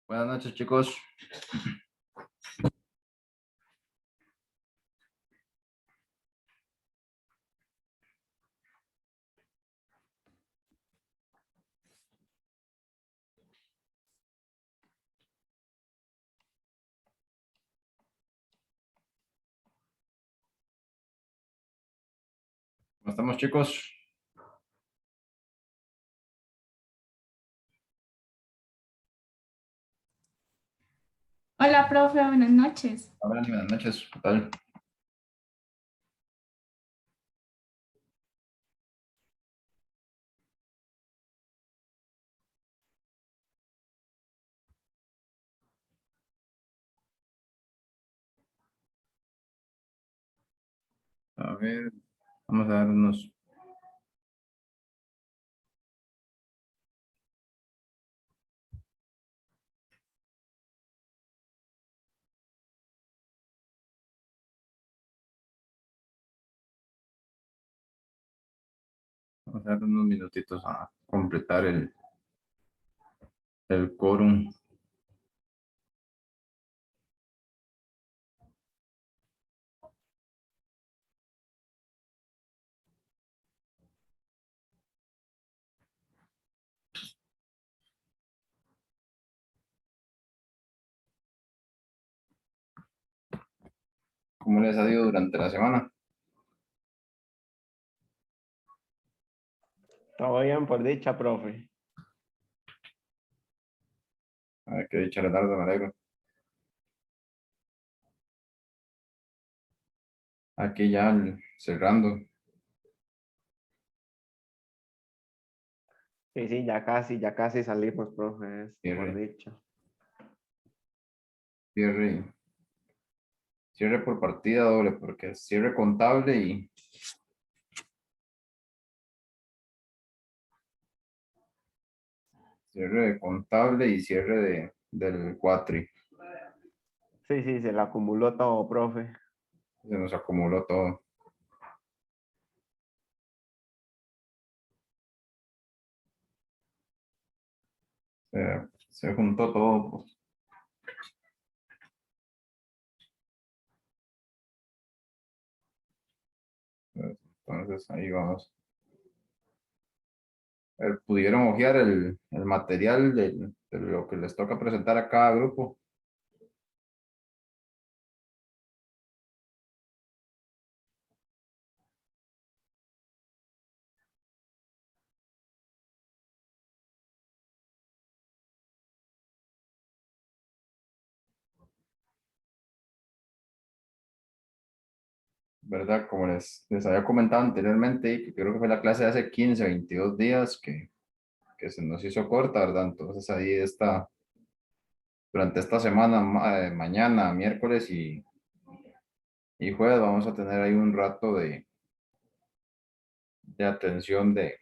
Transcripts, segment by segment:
Buenas noches, chicos. ¿Cómo estamos, chicos? Hola, profe, buenas noches. Hola, buenas noches. ¿Qué tal? A ver, vamos a dar unos minutitos a completar el quórum. ¿Cómo les ha ido durante la semana? Todo bien, por dicha, profe. A ver, qué dicha la tarde, me alegro. Aquí ya cerrando. Sí, sí, ya casi salimos, profe, por Cierre, dicha. cierre, cierre por partida doble, porque es cierre contable y cierre contable y cierre del cuatri. Sí, sí, se le acumuló todo, profe. Se nos acumuló todo. Se juntó todo, pues. Entonces ahí vamos. Pudieron hojear el material de lo que les toca presentar a cada grupo. ¿Verdad? Como les había comentado anteriormente, y que creo que fue la clase de hace 15 22 días que se nos hizo corta, ¿verdad? Entonces ahí está, durante esta semana, mañana, miércoles y jueves, vamos a tener ahí un rato de atención de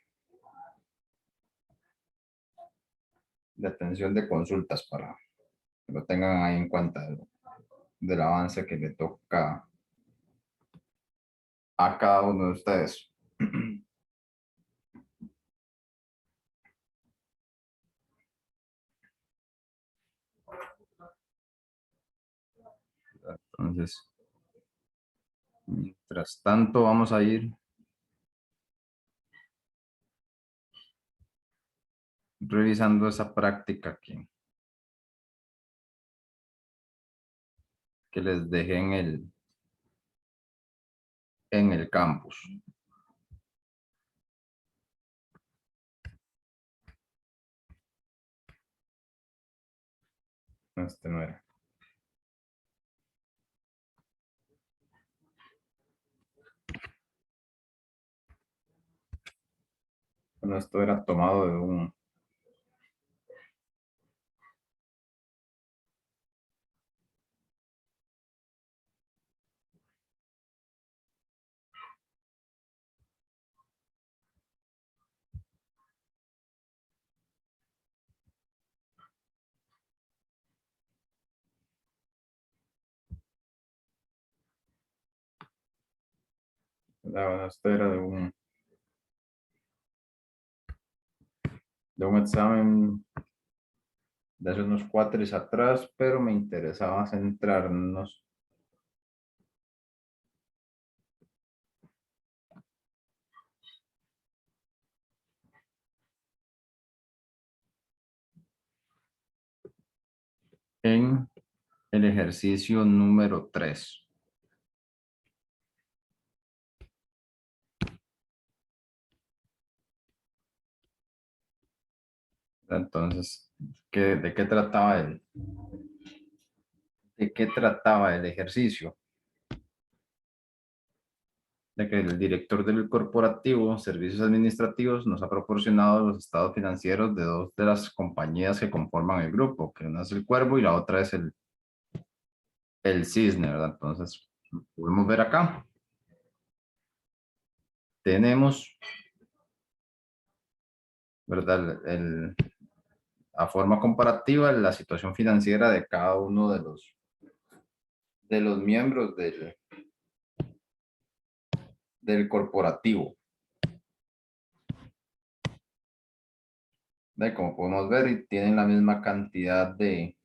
atención de consultas para que lo tengan ahí en cuenta del avance que le toca a cada uno de ustedes. Entonces, mientras tanto, vamos a ir revisando esa práctica que les dejé en el campus. Este no era. Bueno, esto era tomado de bueno, esto era de un examen de hace unos cuatris atrás, pero me interesaba centrarnos en el ejercicio número 3. Entonces, ¿de qué trataba de qué trataba el ejercicio? De que el director del corporativo, servicios administrativos, nos ha proporcionado los estados financieros de dos de las compañías que conforman el grupo, que una es el Cuervo y la otra es el Cisne, ¿verdad? Entonces, podemos ver acá. Tenemos, ¿verdad? A forma comparativa la situación financiera de cada uno de los miembros del corporativo. Como podemos ver, y tienen la misma cantidad de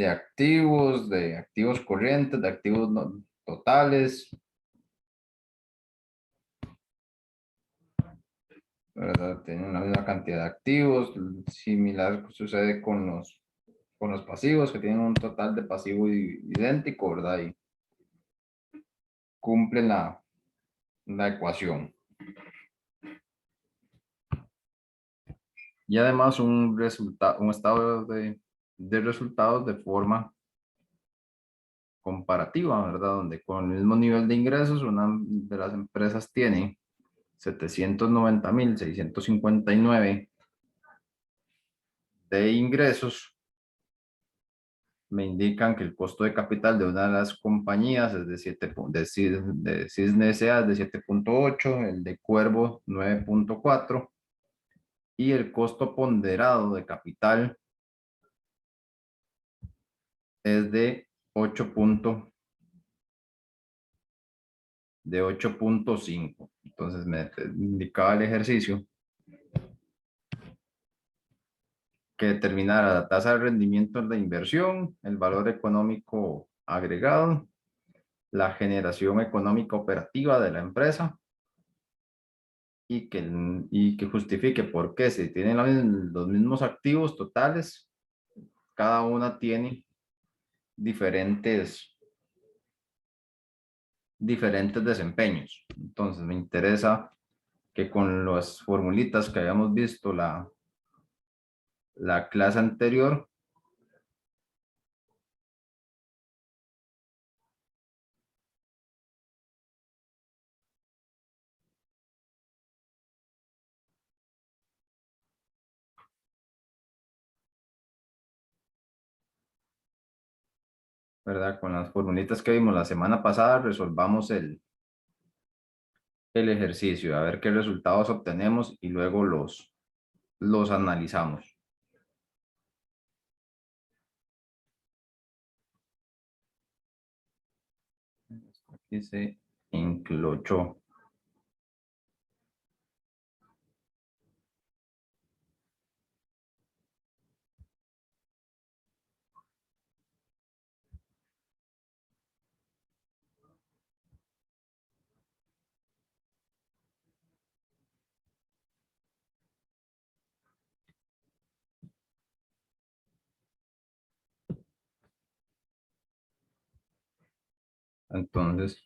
activos corrientes, de activos totales, ¿verdad? Tienen la misma cantidad de activos. Similar sucede con los pasivos, que tienen un total de pasivo idéntico, ¿verdad? Y cumplen la ecuación. Y además un estado de resultados de forma comparativa, ¿verdad? Donde con el mismo nivel de ingresos, una de las empresas tiene 790.659 de ingresos. Me indican que el costo de capital de una de las compañías es de Cisne S.A. es de 7.8, el de Cuervo 9.4 y el costo ponderado de capital es de 8.5. Entonces me indicaba el ejercicio que determinara la tasa de rendimiento de la inversión, el valor económico agregado, la generación económica operativa de la empresa y que justifique por qué si tienen los mismos activos totales, cada una tiene diferentes desempeños. Entonces me interesa que con las formulitas que habíamos visto la clase anterior, ¿verdad? Con las formulitas que vimos la semana pasada, resolvamos el ejercicio, a ver qué resultados obtenemos y luego los analizamos. Aquí se enclochó. Entonces,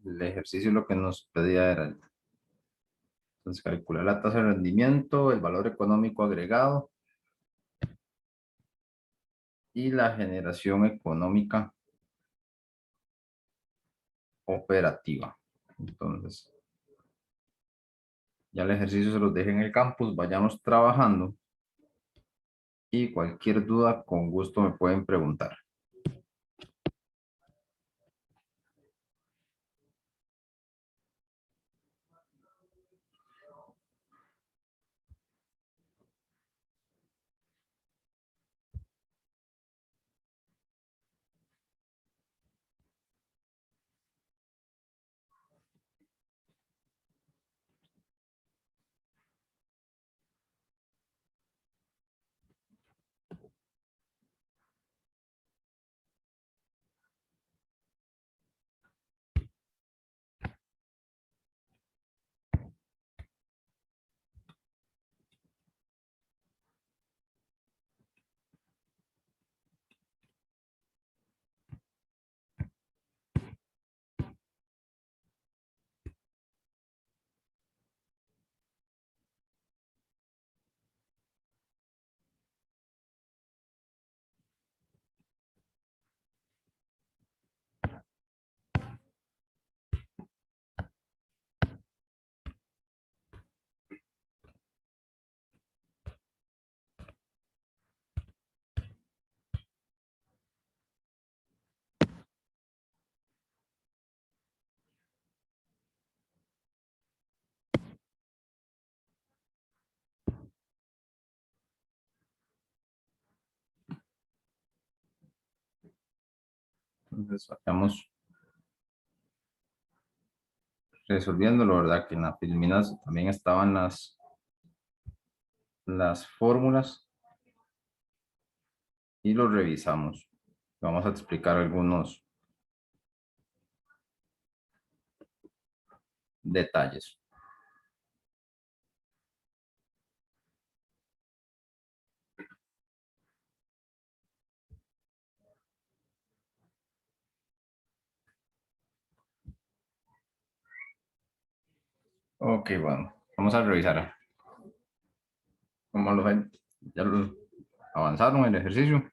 el ejercicio lo que nos pedía era entonces, calcular la tasa de rendimiento, el valor económico agregado y la generación económica operativa. Entonces, ya el ejercicio se los dejé en el campus, vayamos trabajando y cualquier duda con gusto me pueden preguntar. Entonces, vayamos resolviéndolo, ¿verdad? Que en la filminas también estaban las fórmulas y los revisamos. Vamos a explicar algunos detalles. Ok, bueno, vamos a revisar. ¿Cómo lo ven? ¿Ya avanzaron el ejercicio?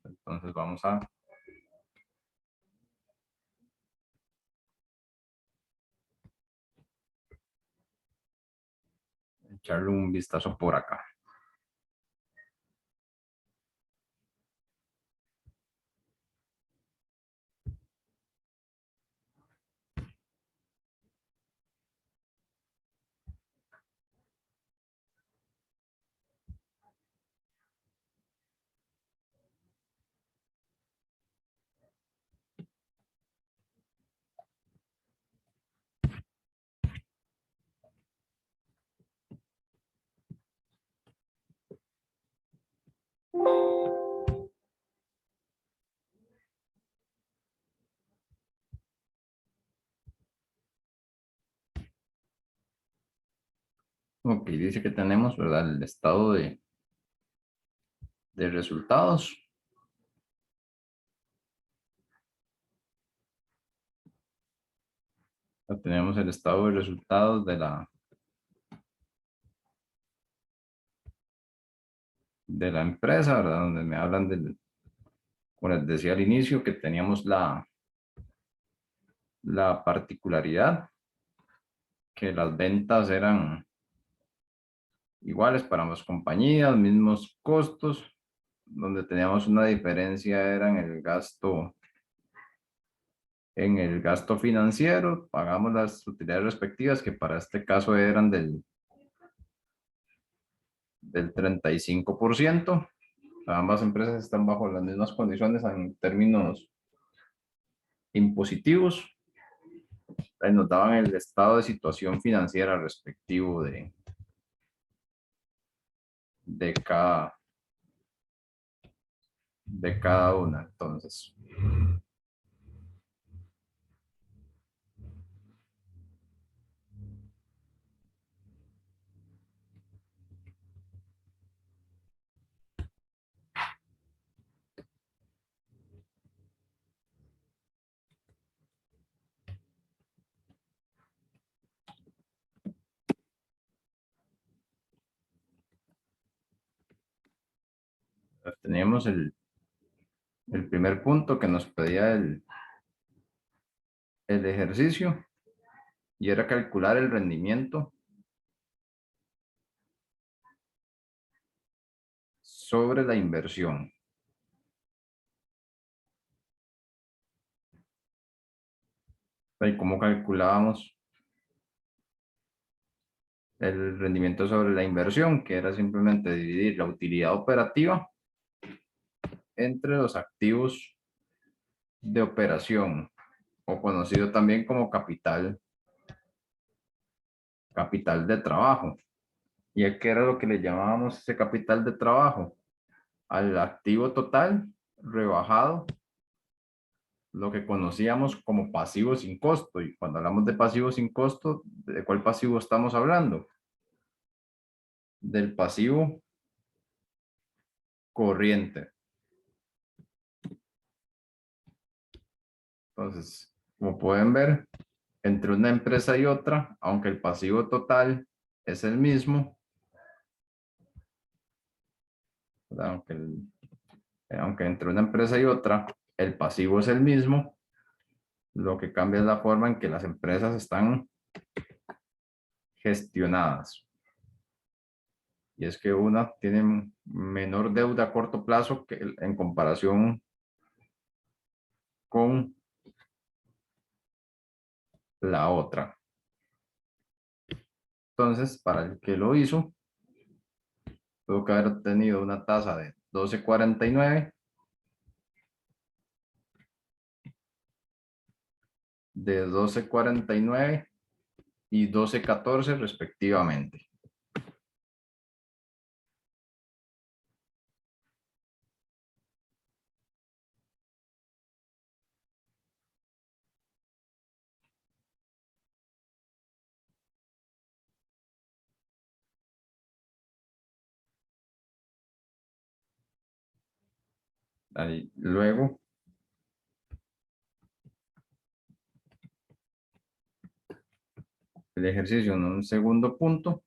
Entonces vamos a echarle un vistazo por acá. Ok, dice que tenemos, ¿verdad? El estado de resultados. Tenemos el estado de resultados de la empresa, ¿verdad? Donde me hablan como les decía al inicio, que teníamos la particularidad que las ventas eran iguales para ambas compañías, mismos costos, donde teníamos una diferencia era en el gasto financiero, pagamos las utilidades respectivas que para este caso eran del 35%. Ambas empresas están bajo las mismas condiciones en términos impositivos. Nos daban el estado de situación financiera respectivo de cada una. Entonces, teníamos el primer punto que nos pedía el ejercicio y era calcular el rendimiento sobre la inversión. ¿Y cómo calculábamos el rendimiento sobre la inversión? Que era simplemente dividir la utilidad operativa entre los activos de operación, o conocido también como capital de trabajo. ¿Y a qué era lo que le llamábamos ese capital de trabajo? Al activo total rebajado lo que conocíamos como pasivo sin costo. Y cuando hablamos de pasivo sin costo, ¿de cuál pasivo estamos hablando? Del pasivo corriente. Entonces, como pueden ver, entre una empresa y otra, aunque el pasivo total es el mismo, aunque, aunque entre una empresa y otra el pasivo es el mismo, lo que cambia es la forma en que las empresas están gestionadas. Y es que una tiene menor deuda a corto plazo que en comparación con la otra. Entonces, para el que lo hizo, tuvo que haber obtenido una tasa de 12.49, de 12.49 y 12.14 respectivamente. Ahí, luego, el ejercicio en un segundo punto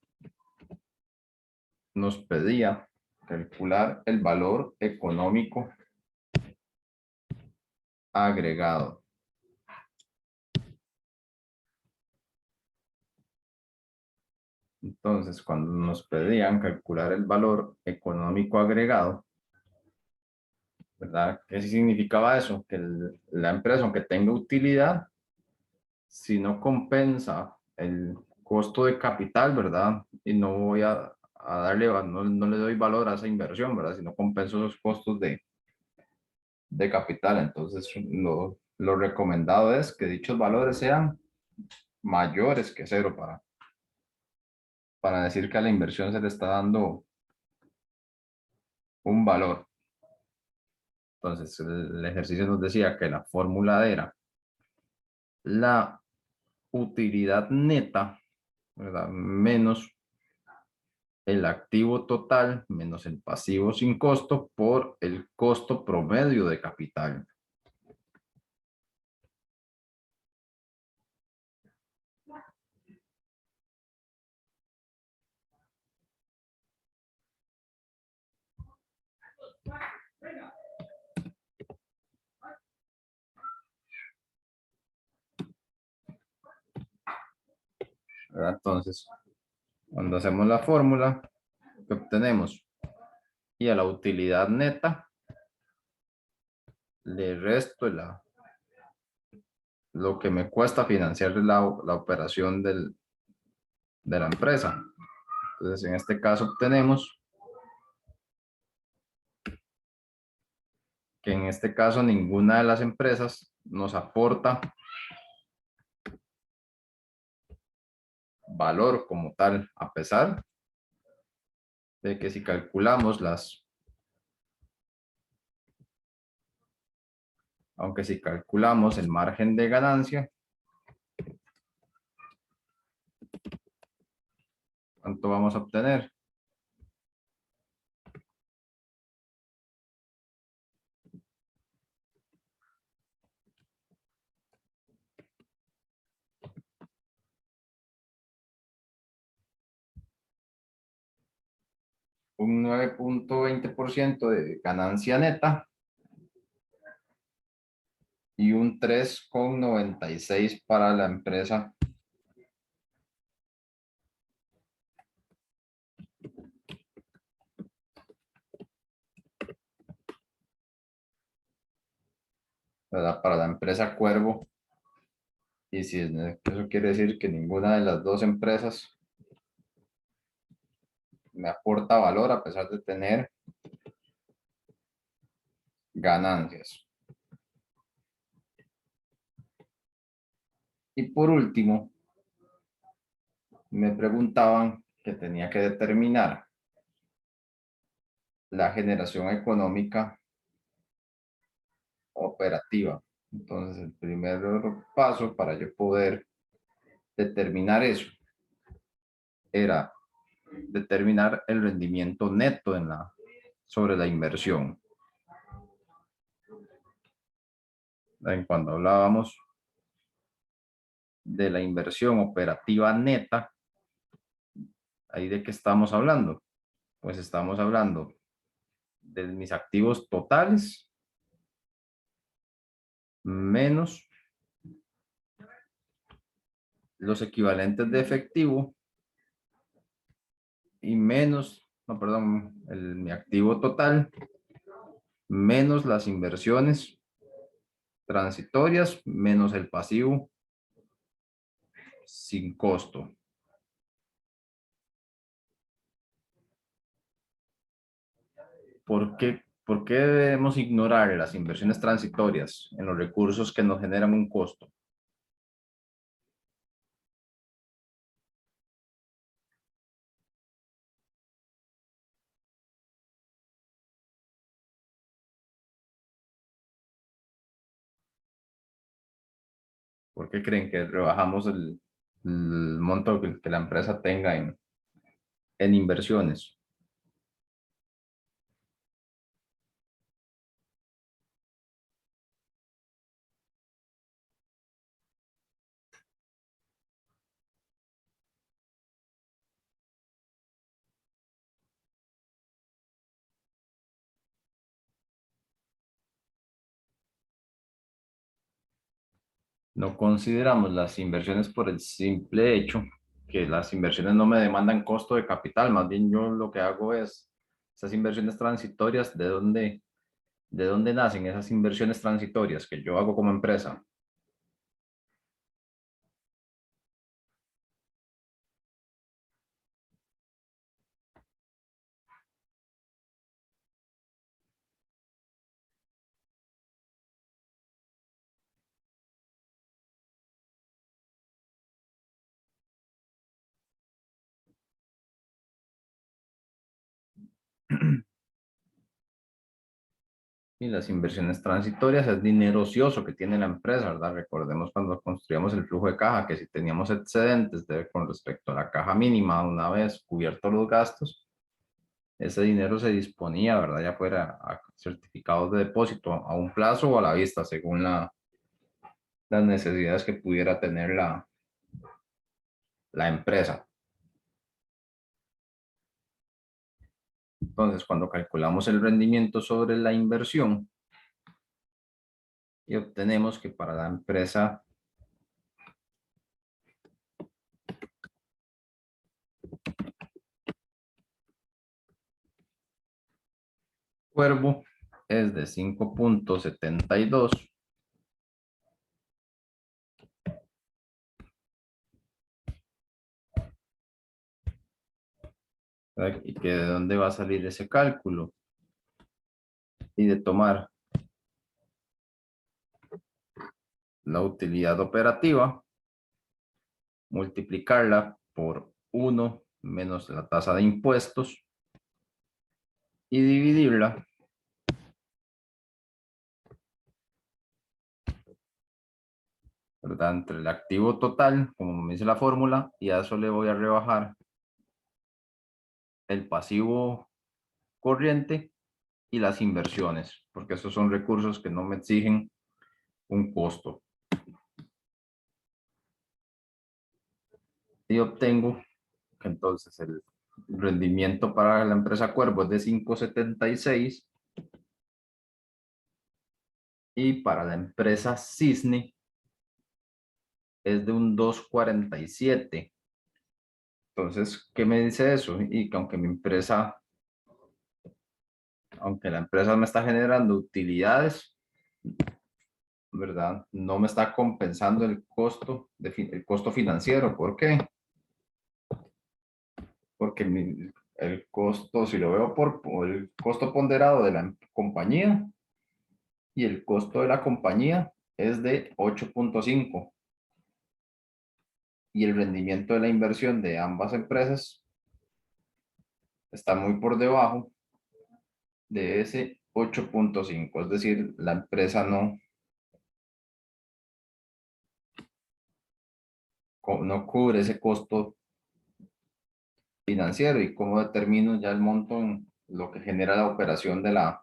nos pedía calcular el valor económico agregado. Entonces, cuando nos pedían calcular el valor económico agregado, ¿verdad? ¿Qué significaba eso? Que la empresa, aunque tenga utilidad, si no compensa el costo de capital, ¿verdad? Y no voy a darle, no le doy valor a esa inversión, ¿verdad? Si no compenso esos costos de capital. Entonces, lo recomendado es que dichos valores sean mayores que cero para decir que a la inversión se le está dando un valor. Entonces, el ejercicio nos decía que la fórmula era la utilidad neta, ¿verdad? Menos el activo total menos el pasivo sin costo por el costo promedio de capital. ¿Verdad? Entonces, cuando hacemos la fórmula, que obtenemos y a la utilidad neta le resto lo que me cuesta financiar la operación de la empresa. Entonces, en este caso obtenemos que en este caso ninguna de las empresas nos aporta valor como tal, a pesar de que si calculamos aunque si calculamos el margen de ganancia, ¿cuánto vamos a obtener? Un 9.20% de ganancia neta y un 3.96 para la empresa ¿verdad? Para la empresa Cuervo. Y si eso quiere decir que ninguna de las dos empresas me aporta valor a pesar de tener ganancias. Y por último, me preguntaban que tenía que determinar la generación económica operativa. Entonces, el primer paso para yo poder determinar eso era determinar el rendimiento neto sobre la inversión. Cuando hablábamos de la inversión operativa neta, ¿ahí de qué estamos hablando? Pues estamos hablando de mis activos totales menos los equivalentes de efectivo y menos, no, perdón, mi activo total menos las inversiones transitorias menos el pasivo sin costo. ¿Por qué debemos ignorar las inversiones transitorias en los recursos que nos generan un costo? ¿Por qué creen que rebajamos el monto que la empresa tenga en inversiones? No consideramos las inversiones por el simple hecho que las inversiones no me demandan costo de capital. Más bien yo lo que hago es esas inversiones transitorias, de dónde nacen esas inversiones transitorias que yo hago como empresa? Y las inversiones transitorias es dinero ocioso que tiene la empresa, ¿verdad? Recordemos cuando construíamos el flujo de caja, que si teníamos excedentes con respecto a la caja mínima, una vez cubiertos los gastos, ese dinero se disponía, ¿verdad? Ya fuera a certificados de depósito a un plazo o a la vista, según las necesidades que pudiera tener la empresa. Entonces, cuando calculamos el rendimiento sobre la inversión y obtenemos que para la empresa Cuervo es de 5.72, ¿verdad? Y que de dónde va a salir ese cálculo y de tomar la utilidad operativa, multiplicarla por 1 menos la tasa de impuestos y dividirla ¿verdad? Entre el activo total, como me dice la fórmula, y a eso le voy a rebajar el pasivo corriente y las inversiones, porque esos son recursos que no me exigen un costo. Y obtengo que entonces el rendimiento para la empresa Cuervo es de 5.76 y para la empresa Cisne es de un 2.47. Entonces, ¿qué me dice eso? Y que aunque la empresa me está generando utilidades, ¿verdad? No me está compensando el costo, el costo financiero. ¿Por qué? Porque el costo, si lo veo por el costo ponderado de la compañía y el costo de la compañía es de 8.5 y el rendimiento de la inversión de ambas empresas está muy por debajo de ese 8.5. Es decir, la empresa no cubre ese costo financiero. ¿Y cómo determino ya el monto en lo que genera la operación de la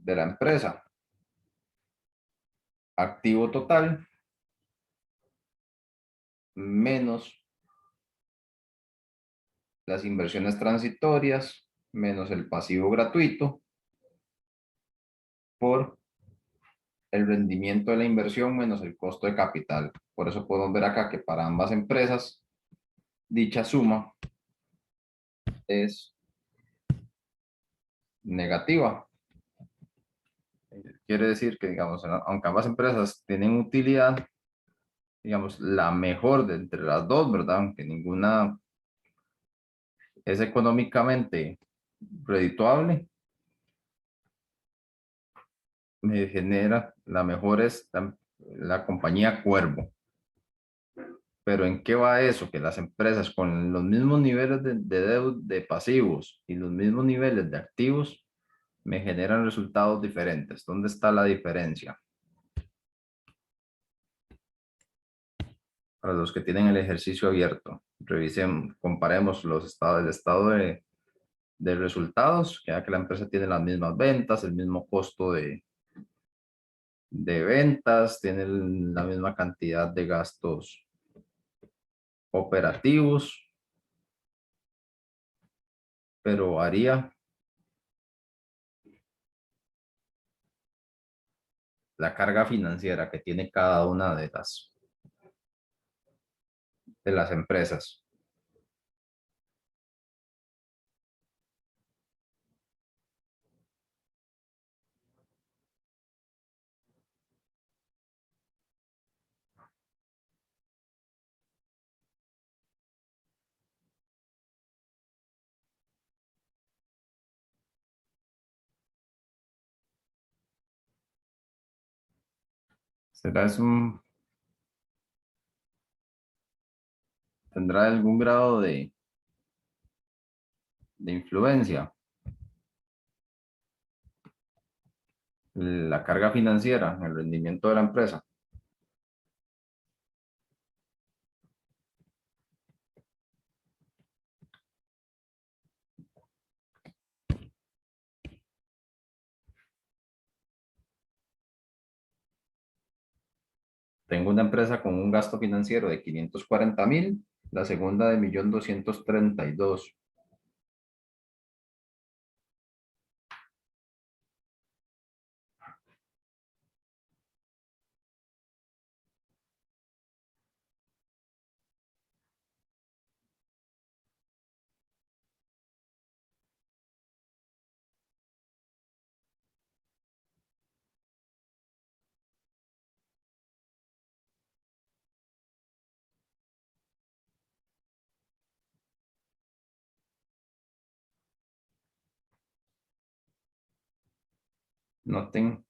empresa? Activo total menos las inversiones transitorias menos el pasivo gratuito por el rendimiento de la inversión menos el costo de capital. Por eso podemos ver acá que para ambas empresas dicha suma es negativa. Quiere decir que, digamos, aunque ambas empresas tienen utilidad, digamos, la mejor de entre las dos, ¿verdad? Aunque ninguna es económicamente redituable, me genera, la mejor es la compañía Cuervo. Pero ¿en qué va eso? Que las empresas con los mismos niveles de pasivos y los mismos niveles de activos me generan resultados diferentes. ¿Dónde está la diferencia? Para los que tienen el ejercicio abierto, revisen, comparemos el estado de resultados, que ya que la empresa tiene las mismas ventas, el mismo costo de ventas, tiene la misma cantidad de gastos operativos, pero varía la carga financiera que tiene cada una de las empresas. ¿Será es tendrá algún grado de influencia la carga financiera en el rendimiento de la empresa? Tengo una empresa con un gasto financiero de 540,000, la segunda de 1.232.000. Noten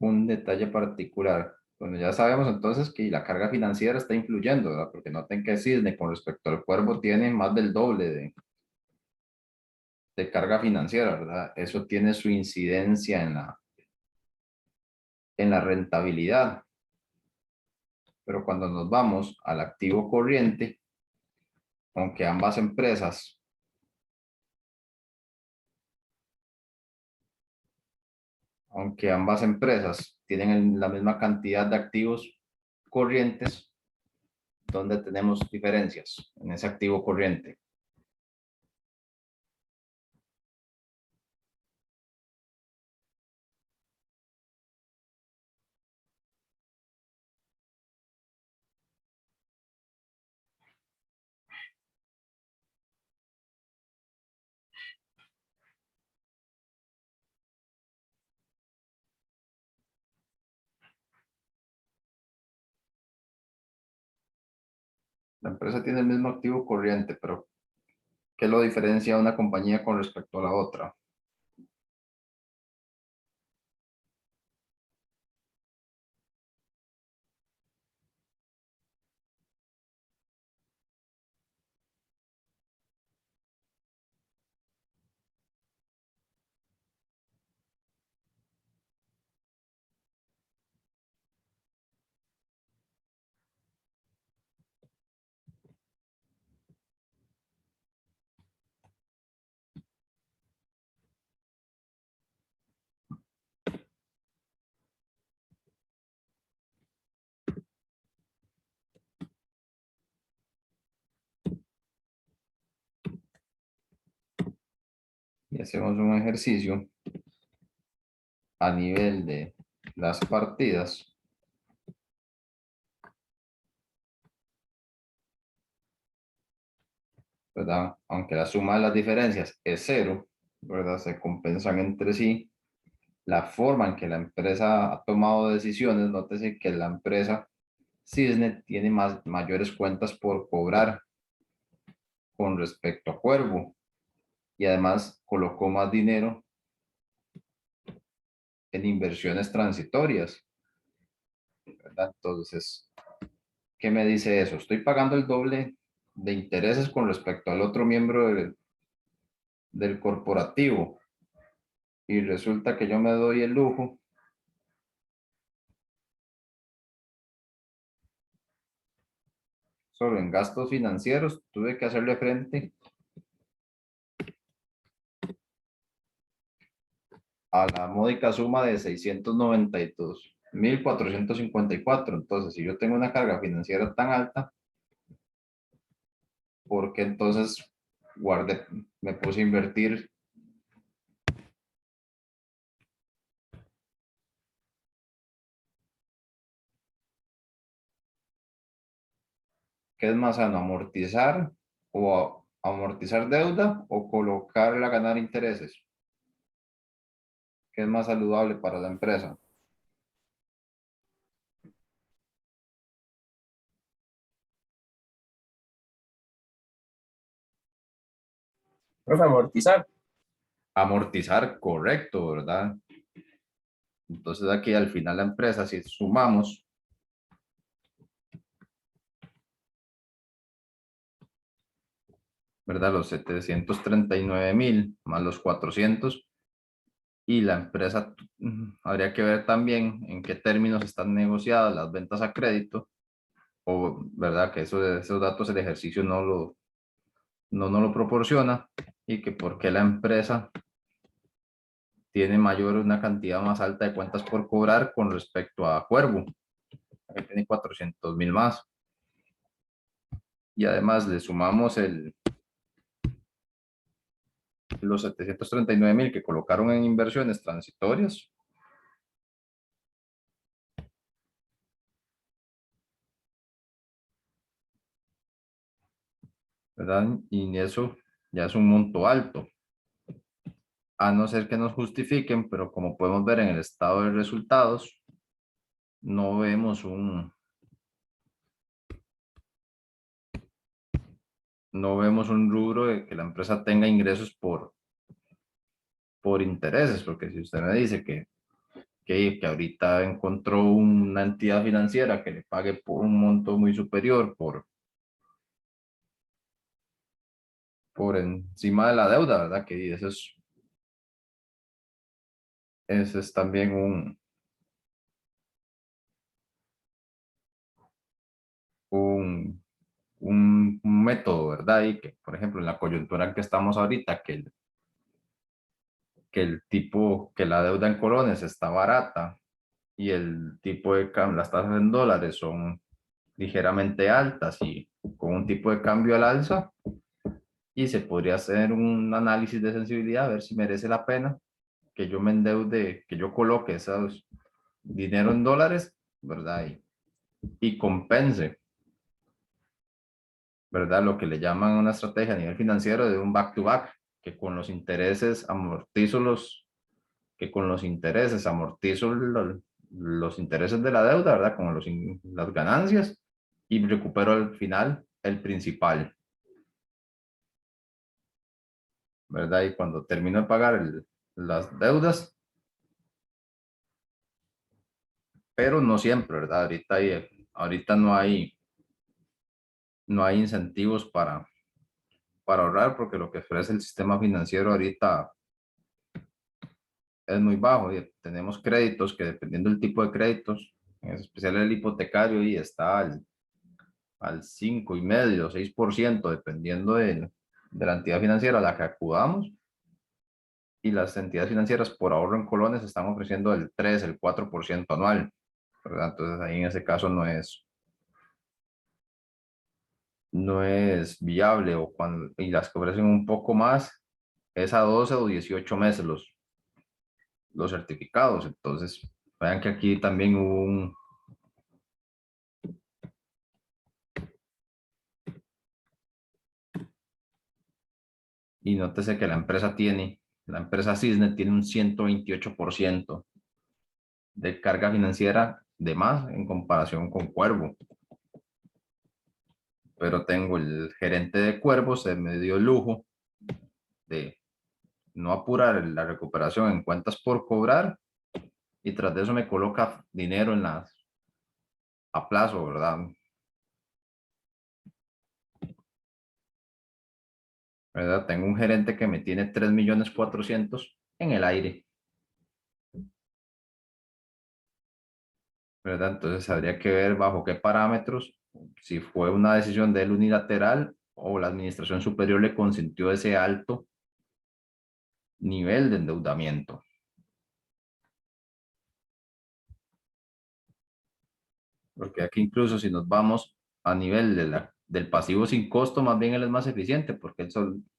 un detalle particular. Bueno, ya sabemos entonces que la carga financiera está influyendo, ¿verdad? Porque noten que Cisne con respecto al Cuervo tiene más del doble de carga financiera, ¿verdad? Eso tiene su incidencia en la rentabilidad. Pero cuando nos vamos al activo corriente, aunque ambas empresas, aunque ambas empresas tienen la misma cantidad de activos corrientes, donde tenemos diferencias en ese activo corriente. La empresa tiene el mismo activo corriente, pero ¿qué lo diferencia a una compañía con respecto a la otra? Y hacemos un ejercicio a nivel de las partidas, ¿verdad? Aunque la suma de las diferencias es cero, ¿verdad? Se compensan entre sí. la forma en que la empresa ha tomado decisiones, nótese que la empresa Cisne tiene mayores cuentas por cobrar con respecto a Cuervo y además colocó más dinero en inversiones transitorias, ¿verdad? Entonces, ¿qué me dice eso? Estoy pagando el doble de intereses con respecto al otro miembro del corporativo y resulta que yo me doy el lujo solo en gastos financieros, tuve que hacerle frente a la módica suma de 692.454. Entonces, si yo tengo una carga financiera tan alta, ¿por qué entonces guardé, me puse a invertir? ¿Qué es más sano, amortizar o amortizar deuda o colocarla a ganar intereses? ¿Qué es más saludable para la empresa? Profe, amortizar. Amortizar, correcto, ¿verdad? Entonces aquí al final la empresa, si sumamos, ¿verdad? Los 739.000 más los 400 y la empresa, habría que ver también en qué términos están negociadas las ventas a crédito, o verdad que esos datos el ejercicio no lo proporciona y que por qué la empresa tiene mayor, una cantidad más alta de cuentas por cobrar con respecto a Cuervo, que tiene 400.000 más. Y además le sumamos los 739.000 que colocaron en inversiones transitorias, ¿verdad? Y eso ya es un monto alto, a no ser que nos justifiquen, pero como podemos ver en el estado de resultados, no vemos no vemos un rubro de que la empresa tenga ingresos por intereses, porque si usted me dice que ahorita encontró una entidad financiera que le pague por un monto muy superior por encima de la deuda, ¿verdad? Que eso es también un, un método, ¿verdad? Y que, por ejemplo, en la coyuntura en que estamos ahorita, que la deuda en colones está barata y el tipo de cambio, las tasas en dólares son ligeramente altas y con un tipo de cambio al alza, y se podría hacer un análisis de sensibilidad, a ver si merece la pena que yo me endeude, que yo coloque esos dinero en dólares, ¿verdad? Y compense, ¿verdad? Lo que le llaman una estrategia a nivel financiero de un back to back, que con los intereses amortizo que con los intereses amortizo los intereses de la deuda, ¿verdad? Con las ganancias y recupero al final el principal, ¿verdad? Y cuando termino de pagar las deudas, pero no siempre, ¿verdad? Ahorita no hay incentivos para ahorrar porque lo que ofrece el sistema financiero ahorita es muy bajo. Y tenemos créditos que dependiendo del tipo de créditos, en especial el hipotecario, y está al 5,5, 6%, dependiendo de la entidad financiera a la que acudamos. Y las entidades financieras por ahorro en colones están ofreciendo el 3, el 4% anual, ¿verdad? Entonces ahí en ese caso no es viable, y las que ofrecen un poco más es a 12 o 18 meses los certificados. Entonces, vean que aquí también hubo y nótese que la empresa tiene La empresa Cisne tiene un 128% de carga financiera de más en comparación con Cuervo. Pero tengo el gerente de Cuervo, se me dio el lujo de no apurar la recuperación en cuentas por cobrar y tras de eso me coloca dinero en las a plazo, ¿verdad? ¿Verdad? Tengo un gerente que me tiene 3.400.000 en el aire, ¿verdad? Entonces habría que ver bajo qué parámetros, si fue una decisión de él unilateral o la administración superior le consintió ese alto nivel de endeudamiento. Porque aquí incluso si nos vamos a nivel del pasivo sin costo, más bien él es más eficiente porque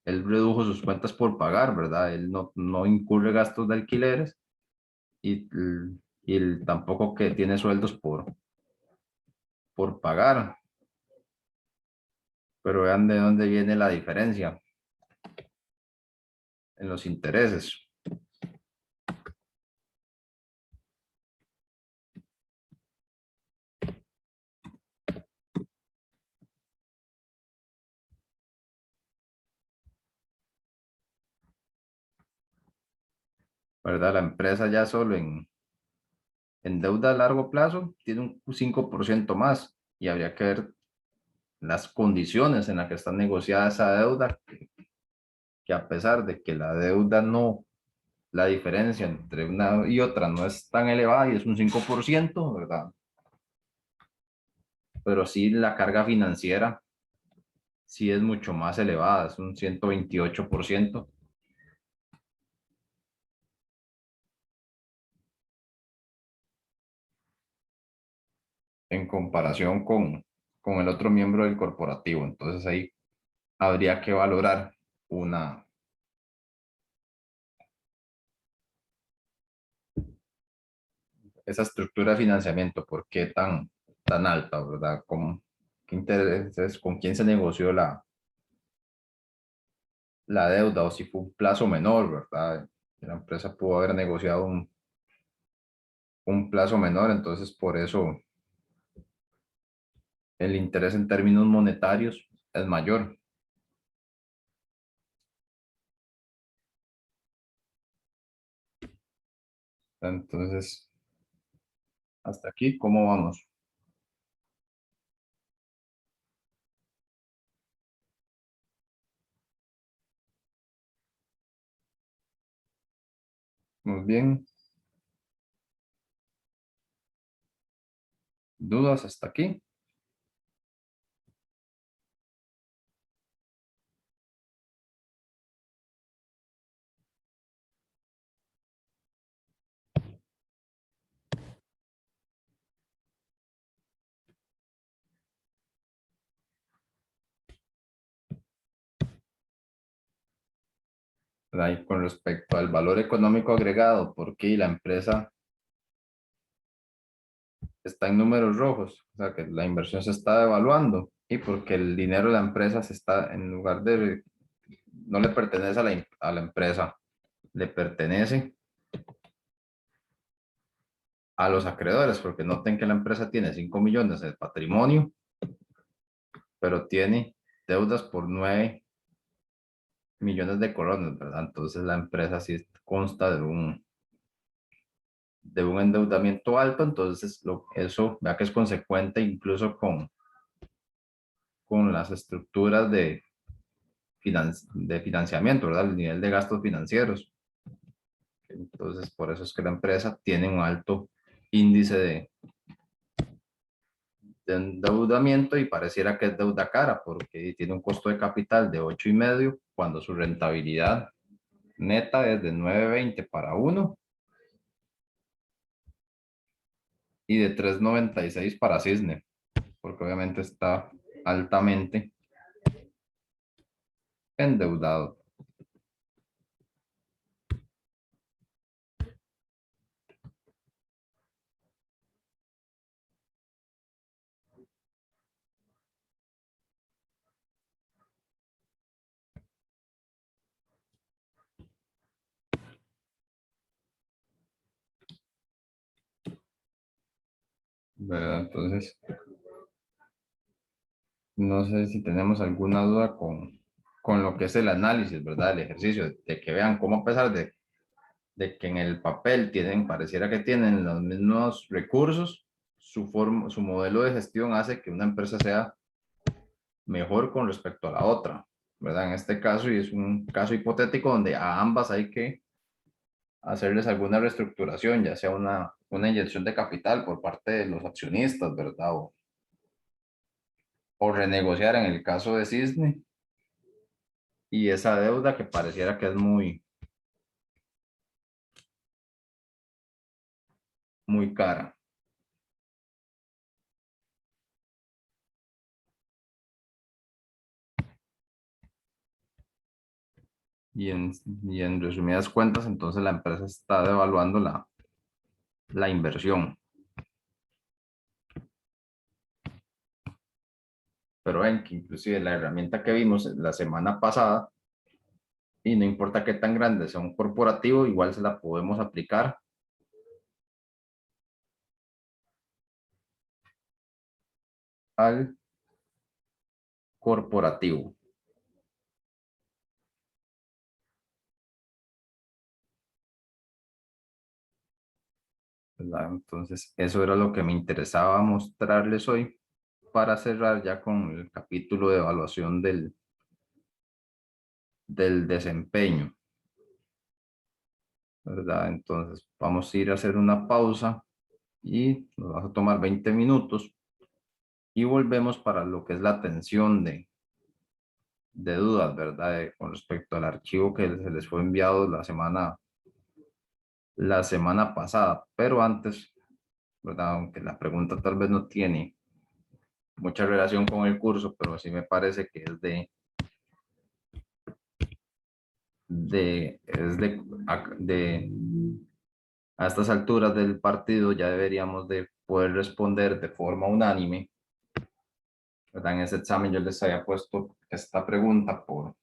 él redujo sus cuentas por pagar, ¿verdad? Él no incurre gastos de alquileres y, tampoco que tiene sueldos por pagar. Pero vean de dónde viene la diferencia en los intereses. ¿Verdad? La empresa ya solo en deuda a largo plazo tiene un 5% más y habría que ver las condiciones en las que está negociada esa deuda, que a pesar de que la deuda no, la diferencia entre una y otra no es tan elevada y es un 5%, ¿verdad? Pero sí la carga financiera sí es mucho más elevada, es un 128% en comparación con el otro miembro del corporativo. Entonces ahí habría que valorar una, esa estructura de financiamiento, ¿por qué tan alta, verdad? ¿Qué intereses, con quién se negoció la deuda o si fue un plazo menor, verdad? La empresa pudo haber negociado un plazo menor, entonces por eso el interés en términos monetarios es mayor. Entonces, hasta aquí, ¿cómo vamos? Muy bien. ¿Dudas hasta aquí? ¿Verdad? Y con respecto al valor económico agregado, ¿por qué la empresa está en números rojos? O sea, que la inversión se está devaluando y porque el dinero de la empresa se está, en lugar de, no le pertenece a la empresa, le pertenece a los acreedores, porque noten que la empresa tiene 5 millones de patrimonio, pero tiene deudas por 9 millones de colones, ¿verdad? Entonces la empresa sí consta de un endeudamiento alto, entonces eso, vea que es consecuente incluso con las estructuras de financiamiento, ¿verdad? El nivel de gastos financieros. Entonces, por eso es que la empresa tiene un alto índice de endeudamiento y pareciera que es deuda cara porque tiene un costo de capital de 8,5 cuando su rentabilidad neta es de 9,20 para uno y de 3,96 para Cisne, porque obviamente está altamente endeudado. ¿verdad? Entonces, no sé si tenemos alguna duda con lo que es el análisis, ¿verdad? El ejercicio, de que vean cómo a pesar de que en el papel tienen, pareciera que tienen los mismos recursos, su forma, su modelo de gestión hace que una empresa sea mejor con respecto a la otra, ¿verdad? En este caso, y es un caso hipotético donde a ambas hay que hacerles alguna reestructuración, ya sea una inyección de capital por parte de los accionistas, ¿verdad? O renegociar en el caso de Cisne y esa deuda que pareciera que es muy cara. Y en, y en resumidas cuentas, entonces la empresa está devaluando la inversión. Pero ven que inclusive la herramienta que vimos la semana pasada, y no importa qué tan grande sea un corporativo, igual se la podemos aplicar al corporativo, ¿verdad? Entonces, eso era lo que me interesaba mostrarles hoy para cerrar ya con el capítulo de evaluación del desempeño, ¿verdad? Entonces, vamos a ir a hacer una pausa y nos vamos a tomar 20 minutos y volvemos para lo que es la atención de dudas, ¿verdad? Con respecto al archivo que se les fue enviado la semana pasada, pero antes, ¿verdad? Aunque la pregunta tal vez no tiene mucha relación con el curso, pero sí me parece que es de a estas alturas del partido ya deberíamos de poder responder de forma unánime, ¿verdad? En ese examen yo les había puesto esta pregunta por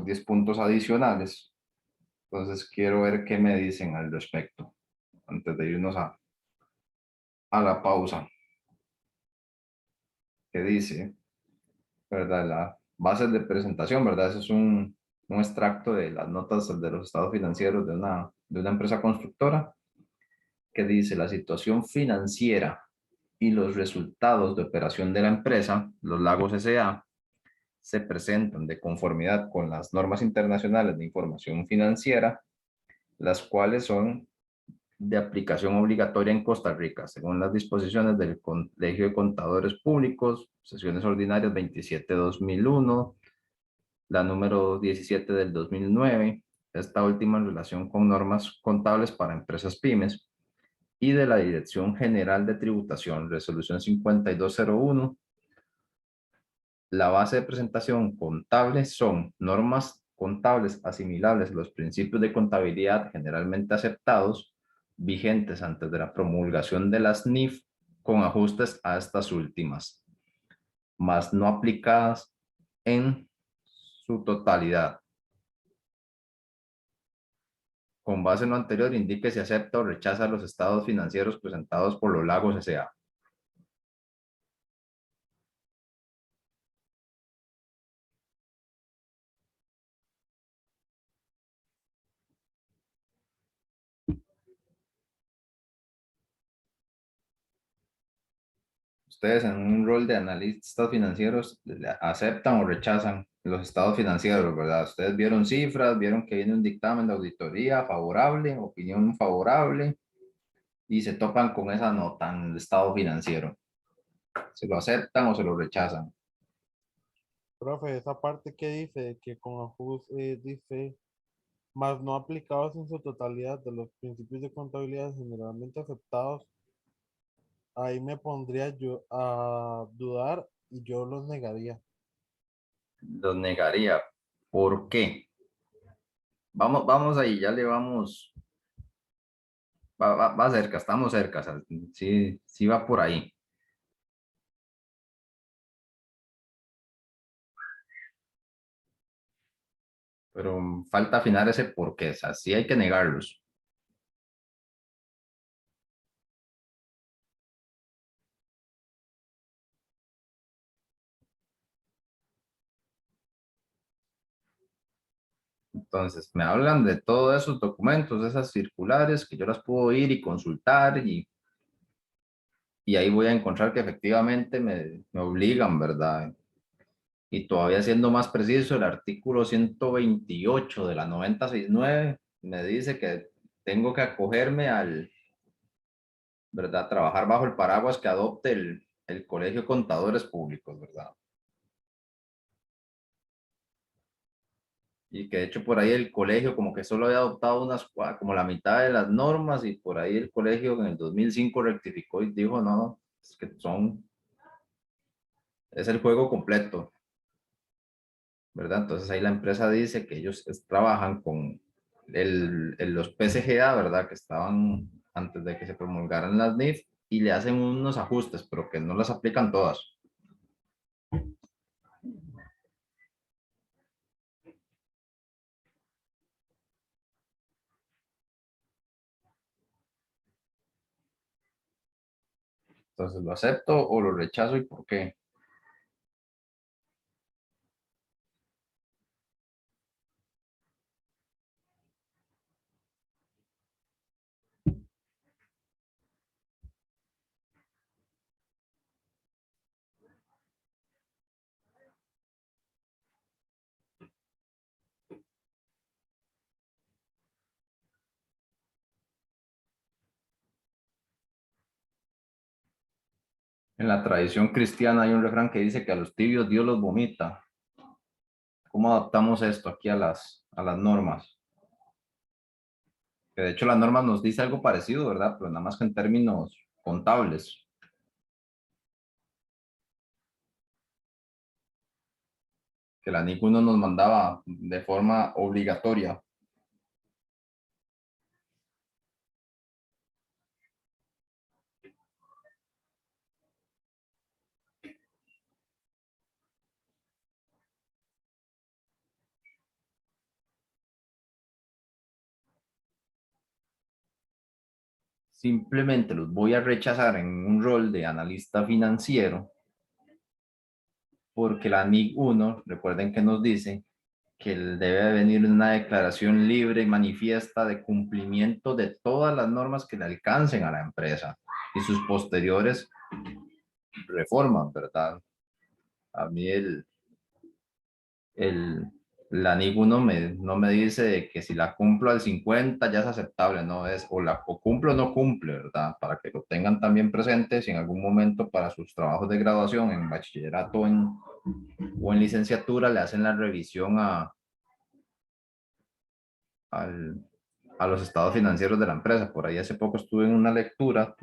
10 puntos adicionales. Entonces quiero ver qué me dicen al respecto antes de irnos a la pausa. Que dice, ¿verdad? La base de presentación, ¿verdad? Ese es un extracto de las notas de los estados financieros de una empresa constructora que dice la situación financiera y los resultados de operación de la empresa, Los Lagos S.A., se presentan de conformidad con las normas internacionales de información financiera, las cuales son de aplicación obligatoria en Costa Rica, según las disposiciones del Colegio de Contadores Públicos, sesiones ordinarias 27/2001, la número 17 del 2009, esta última en relación con normas contables para empresas pymes, y de la Dirección General de Tributación, resolución 5201. La base de presentación contable son normas contables asimilables a los principios de contabilidad generalmente aceptados, vigentes antes de la promulgación de las NIF, con ajustes a estas últimas, mas no aplicadas en su totalidad. Con base en lo anterior, indique si acepta o rechaza los estados financieros presentados por Los Lagos S.A. Ustedes en un rol de analistas financieros aceptan o rechazan los estados financieros, ¿verdad? Ustedes vieron cifras, vieron que viene un dictamen de auditoría favorable, opinión favorable, y se topan con esa nota en el estado financiero. ¿Se lo aceptan o se lo rechazan? Profe, esa parte que dice de que con ajuste dice, más no aplicados en su totalidad de los principios de contabilidad generalmente aceptados, ahí me pondría yo a dudar y yo los negaría. Los negaría. ¿Por qué? Vamos ahí, ya le vamos, va cerca, estamos cerca, o sea, sí, sí va por ahí. Pero falta afinar ese por qué, o sea, sí hay que negarlos. Entonces, me hablan de todos esos documentos, de esas circulares, que yo las puedo ir y consultar y ahí voy a encontrar que efectivamente me obligan, ¿verdad? Y todavía siendo más preciso, el artículo 128 de la 9069 me dice que tengo que acogerme al, ¿verdad? Trabajar bajo el paraguas que adopte el Colegio de Contadores Públicos, ¿verdad? Y que de hecho por ahí el colegio como que solo había adoptado como la mitad de las normas y por ahí el colegio en el 2005 rectificó y dijo, no, es que es el juego completo, ¿verdad? Entonces ahí la empresa dice que ellos trabajan con los PCGA, ¿verdad? Que estaban antes de que se promulgaran las NIF y le hacen unos ajustes, pero que no las aplican todas. Entonces, ¿lo acepto o lo rechazo y por qué? En la tradición cristiana hay un refrán que dice que a los tibios Dios los vomita. ¿Cómo adaptamos esto aquí a las normas? Que de hecho las normas nos dice algo parecido, ¿verdad? Pero nada más que en términos contables. Que la NIC 1 nos mandaba de forma obligatoria. Simplemente los voy a rechazar en un rol de analista financiero porque la NIC 1, recuerden que nos dice que debe venir una declaración libre y manifiesta de cumplimiento de todas las normas que le alcancen a la empresa y sus posteriores reformas, ¿verdad? A mí el, la NIC no me dice de que si la cumplo al 50 ya es aceptable, no es o cumplo o no cumple, ¿verdad? Para que lo tengan también presente si en algún momento para sus trabajos de graduación en bachillerato o en licenciatura le hacen la revisión al, a los estados financieros de la empresa. Por ahí hace poco tuve una lectura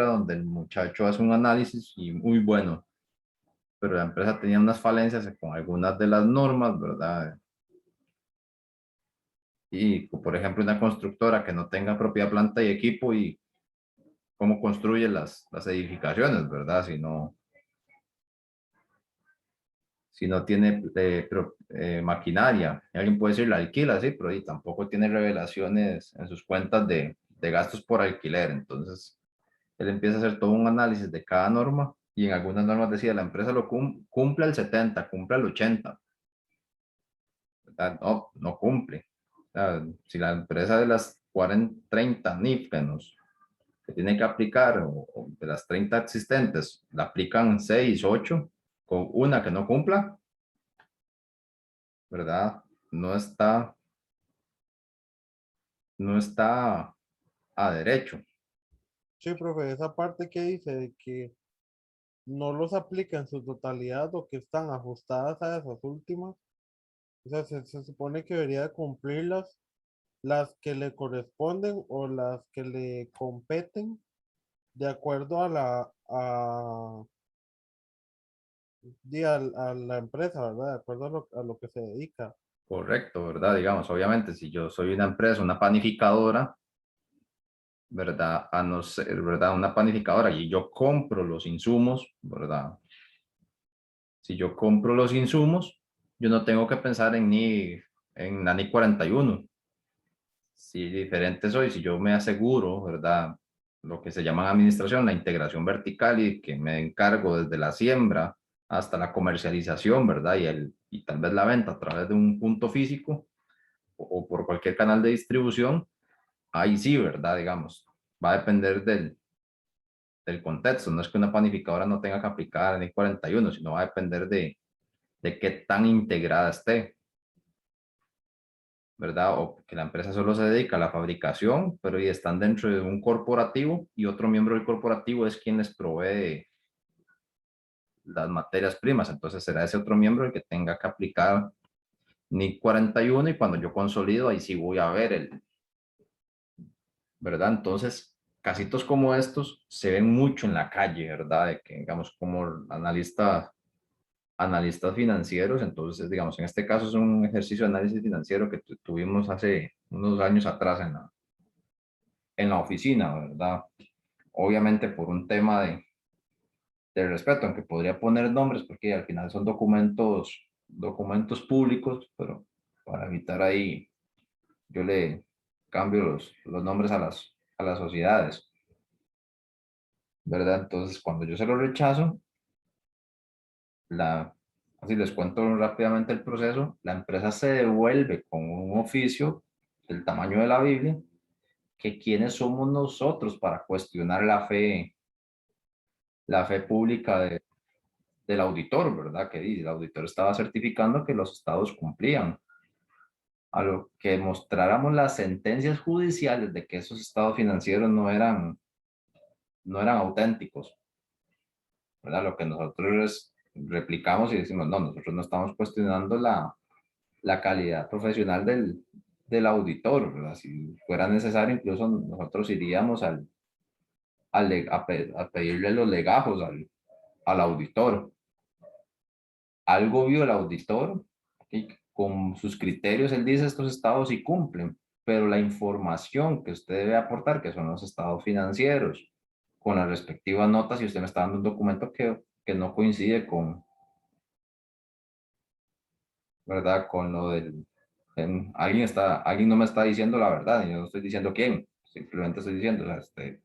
donde el muchacho hace un análisis y muy bueno, pero la empresa tenía unas falencias con algunas de las normas, ¿verdad? Y, por ejemplo, una constructora que no tenga propia planta y equipo y cómo construye las edificaciones, ¿verdad? Si no tiene maquinaria, y alguien puede decir la alquila, sí, pero y tampoco tiene revelaciones en sus cuentas de gastos por alquiler. Entonces, él empieza a hacer todo un análisis de cada norma y en algunas normas decía la empresa lo cumple al 70, cumple al 80, ¿verdad? No, no cumple. O sea, si la empresa de las 40, 30 NIF que tiene que aplicar, o de las 30 existentes, la aplican 6, 8, con una que no cumpla, ¿verdad? No está, no está a derecho. Sí, profe, esa parte que dice de que no los aplica en su totalidad o que están ajustadas a esas últimas, o sea, se supone que debería de cumplirlas las que le corresponden o las que le competen de acuerdo a la empresa, ¿verdad? De acuerdo a lo que se dedica. Correcto, ¿verdad? Digamos, obviamente, si yo soy una empresa, una panificadora, ¿verdad? A no ser, ¿verdad? Una panificadora y yo compro los insumos, ¿verdad? Si yo compro los insumos, yo no tengo que pensar en la NI 41. Si diferente soy, si yo me aseguro, ¿verdad? Lo que se llama en administración la integración vertical y que me encargo desde la siembra hasta la comercialización, ¿verdad? Y tal vez la venta a través de un punto físico, o por cualquier canal de distribución, ahí sí, ¿verdad? Digamos, va a depender del contexto. No es que una panificadora no tenga que aplicar ni 41, sino va a depender de qué tan integrada esté, ¿verdad? O que la empresa solo se dedica a la fabricación, pero y están dentro de un corporativo y otro miembro del corporativo es quien les provee las materias primas. Entonces será ese otro miembro el que tenga que aplicar NIC 41 y cuando yo consolido, ahí sí voy a ver ¿verdad? Entonces, casitos como estos se ven mucho en la calle, ¿verdad? De que, digamos, como analistas financieros, entonces, digamos, en este caso es un ejercicio de análisis financiero que tuvimos hace unos años atrás en la oficina, ¿verdad? Obviamente por un tema de respeto, aunque podría poner nombres porque al final son documentos públicos, pero para evitar ahí, yo le cambio los nombres a las sociedades, ¿verdad? Entonces, cuando yo se lo rechazo, así les cuento rápidamente el proceso, la empresa se devuelve con un oficio del tamaño de la Biblia, que quiénes somos nosotros para cuestionar la fe pública del auditor, ¿verdad? Que dice, el auditor estaba certificando que los estados cumplían, a lo que mostráramos las sentencias judiciales de que esos estados financieros no eran auténticos, ¿verdad? Lo que nosotros replicamos y decimos, no, nosotros no estamos cuestionando la calidad profesional del auditor, ¿verdad? Si fuera necesario, incluso nosotros iríamos a pedirle los legajos al auditor. Algo vio el auditor y con sus criterios él dice estos estados sí cumplen, pero la información que usted debe aportar, que son los estados financieros, con las respectivas notas, y usted me está dando un documento que no coincide ¿verdad? Con lo alguien no me está diciendo la verdad, y yo no estoy diciendo quién, simplemente estoy diciendo, o sea,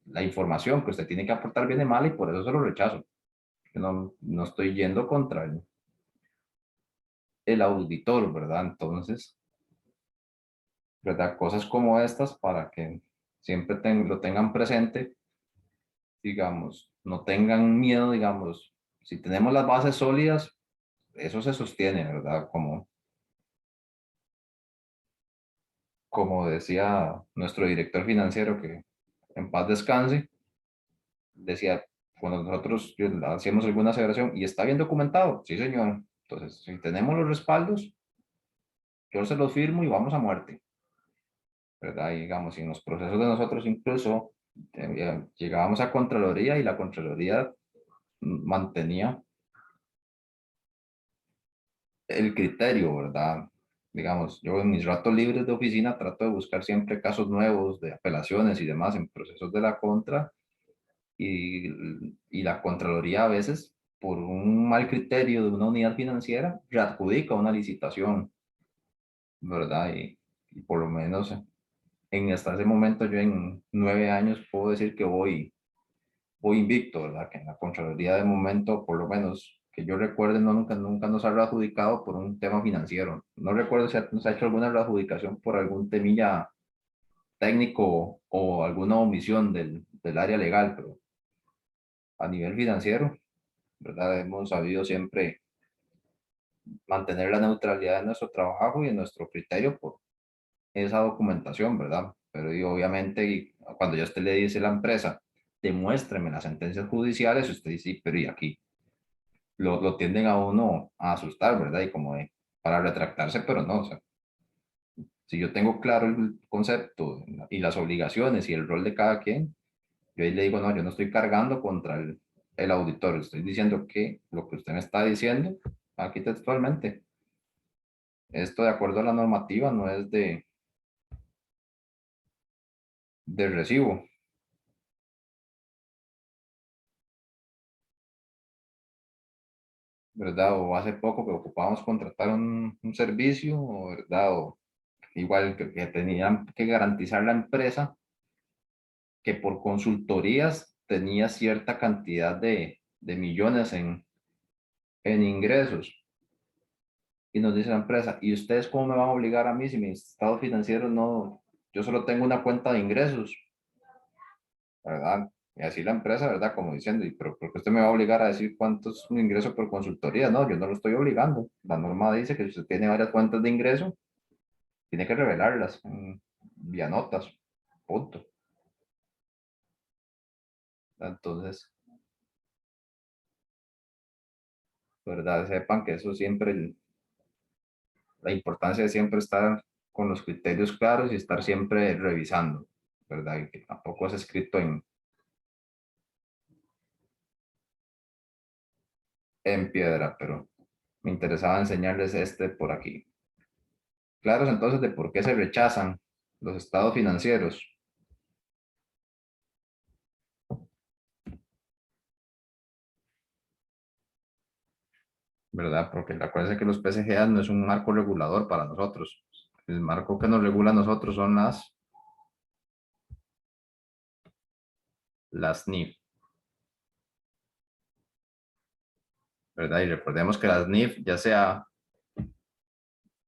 la información que usted tiene que aportar viene mal y por eso se lo rechazo. Yo no estoy yendo contra el auditor, ¿verdad? Entonces, ¿verdad? Cosas como estas para que siempre lo tengan presente, digamos, no tengan miedo, digamos, si tenemos las bases sólidas, eso se sostiene, ¿verdad? Como decía nuestro director financiero, que en paz descanse, decía, cuando nosotros hacíamos alguna aseveración, y está bien documentado, sí señor, entonces si tenemos los respaldos, yo se los firmo y vamos a muerte, ¿verdad? Y digamos, y en los procesos de nosotros incluso llegábamos a Contraloría y la Contraloría mantenía el criterio, ¿verdad? Digamos, yo en mis ratos libres de oficina trato de buscar siempre casos nuevos de apelaciones y demás en procesos de la contra y, y la Contraloría a veces, por un mal criterio de una unidad financiera, readjudica una licitación, ¿verdad? Y por lo menos hasta ese momento yo en 9 años puedo decir que voy invicto, ¿verdad? Que en la Contraloría de momento, por lo menos que yo recuerde, no, nunca nos ha readjudicado por un tema financiero. No recuerdo si nos ha hecho alguna readjudicación por algún temilla técnico o alguna omisión del área legal, pero a nivel financiero, ¿verdad? Hemos sabido siempre mantener la neutralidad de nuestro trabajo y en nuestro criterio por esa documentación, ¿verdad? Pero y obviamente cuando ya usted le dice a la empresa, demuéstreme las sentencias judiciales, usted dice, sí, pero y aquí lo tienden a uno a asustar, ¿verdad? Y como para retractarse, pero no, o sea, si yo tengo claro el concepto y las obligaciones y el rol de cada quien, yo ahí le digo, no, yo no estoy cargando contra el auditor, estoy diciendo que lo que usted me está diciendo, aquí textualmente, esto de acuerdo a la normativa no es de recibo, ¿verdad? O hace poco que ocupábamos contratar un servicio, o, ¿verdad? O igual que tenían que garantizar la empresa que por consultorías tenía cierta cantidad de millones en ingresos. y nos dice la empresa, ¿y ustedes cómo me van a obligar a mí si mis estados financieros no, yo solo tengo una cuenta de ingresos, ¿verdad? Y así la empresa, ¿verdad? Como diciendo, ¿y pero por qué usted me va a obligar a decir cuánto es un ingreso por consultoría? No, yo no lo estoy obligando. La norma dice que si usted tiene varias cuentas de ingreso, tiene que revelarlas vía notas, punto. Entonces, ¿verdad? Sepan que eso siempre, la importancia de siempre estar con los criterios claros y estar siempre revisando, ¿verdad? Y que tampoco es escrito en piedra, pero me interesaba enseñarles este por aquí. Claros entonces de por qué se rechazan los estados financieros, ¿verdad? Porque acuérdense que los PCGA no es un marco regulador para nosotros. El marco que nos regula a nosotros son las NIF, ¿verdad? Y recordemos que las NIF, ya sea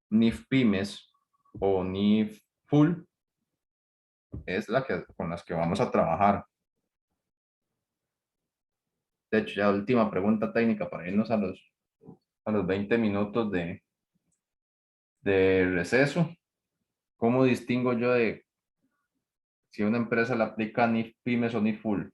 NIF pymes o NIF full, es la que con las que vamos a trabajar. De hecho, ya última pregunta técnica para irnos a los 20 minutos de receso. ¿Cómo distingo yo de si una empresa le aplica NIF pymes o NIF full?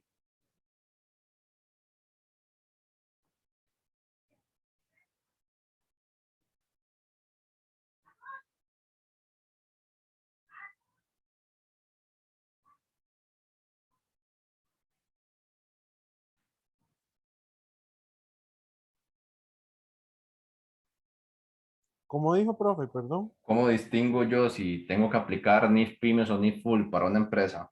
¿Cómo dijo, profe? Perdón. ¿Cómo distingo yo si tengo que aplicar NIF pymes o NIF full para una empresa?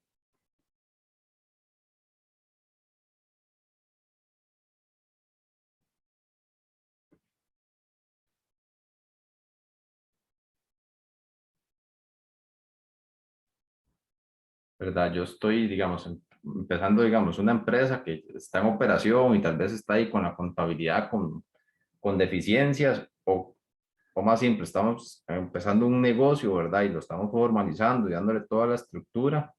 ¿Verdad? Yo estoy, digamos, empezando, digamos, una empresa que está en operación y tal vez está ahí con la contabilidad con deficiencias o más simple, estamos empezando un negocio, ¿verdad? Y lo estamos formalizando y dándole toda la estructura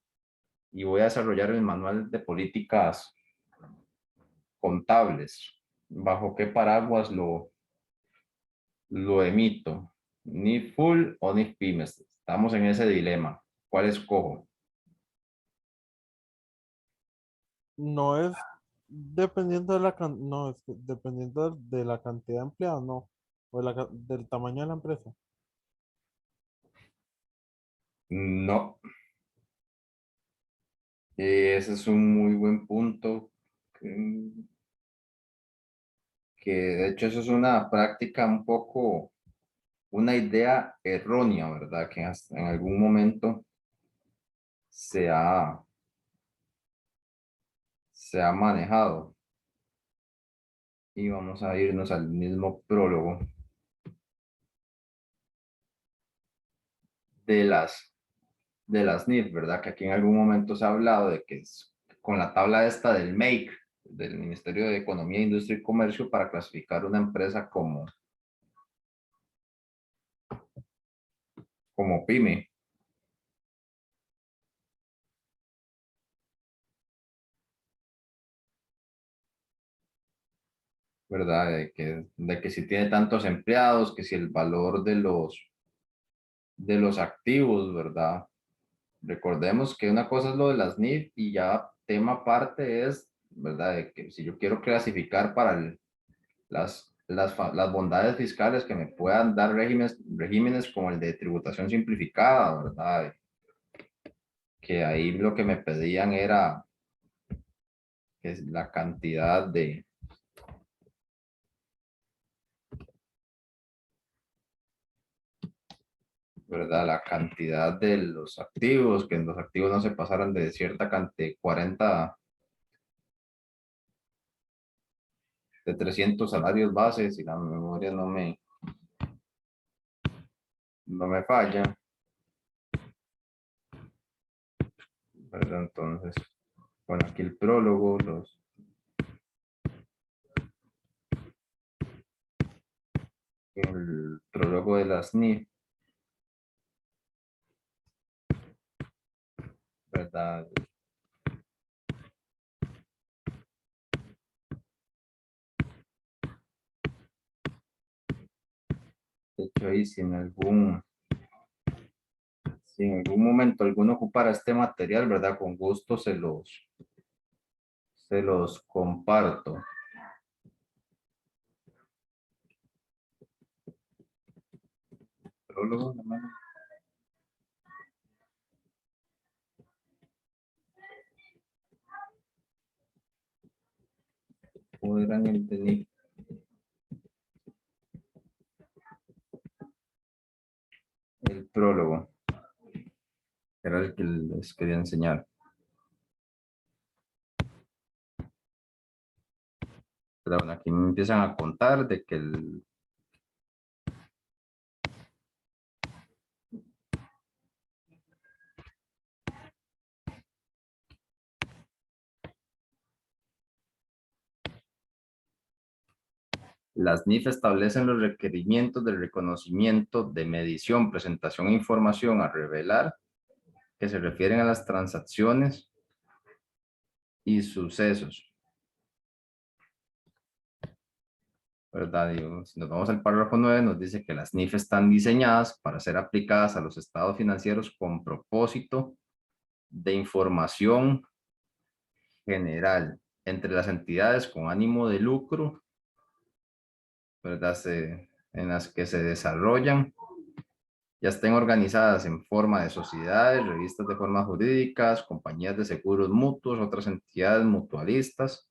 y voy a desarrollar el manual de políticas contables. ¿Bajo qué paraguas lo emito? ¿Ni full o ni pymes? Estamos en ese dilema. ¿Cuál escojo? No es dependiendo de no, es que dependiendo de la cantidad de empleados, no, o de del tamaño de la empresa. No, ese es un muy buen punto. Que, que de hecho eso es una práctica un poco, una idea errónea, ¿verdad? Que en algún momento se ha, se ha manejado. Y vamos a irnos al mismo prólogo de de las NIF, ¿verdad? Que aquí en algún momento se ha hablado de que es con la tabla esta del MAKE, del Ministerio de Economía, Industria y Comercio, para clasificar una empresa como pyme, ¿verdad? De que si tiene tantos empleados, que si el valor de los activos, ¿verdad? Recordemos que una cosa es lo de las NIF y ya tema aparte es, ¿verdad? De que si yo quiero clasificar para las bondades fiscales que me puedan dar regímenes como el de tributación simplificada, ¿verdad? Que ahí lo que me pedían era que es la cantidad ¿verdad? La cantidad de los activos, que los activos no se pasaran de cierta cantidad, 40, de 300 salarios bases, si la memoria no me falla, ¿verdad? Entonces, bueno, aquí el prólogo, el prólogo de las NIF, ¿verdad? De hecho, ahí si en algún momento alguno ocupara este material, ¿verdad? Con gusto se los comparto. Prólogo, ¿no? ¿Cómo eran el de NIF? El prólogo. Era el que les quería enseñar. Pero bueno, aquí me empiezan a contar de que las NIF establecen los requerimientos del reconocimiento de medición, presentación e información a revelar que se refieren a las transacciones y sucesos. ¿Verdad? Digo, si nos vamos al párrafo 9, nos dice que las NIF están diseñadas para ser aplicadas a los estados financieros con propósito de información general entre las entidades con ánimo de lucro, ¿verdad? En las que se desarrollan, ya estén organizadas en forma de sociedades, revistas de formas jurídicas, compañías de seguros mutuos, otras entidades mutualistas,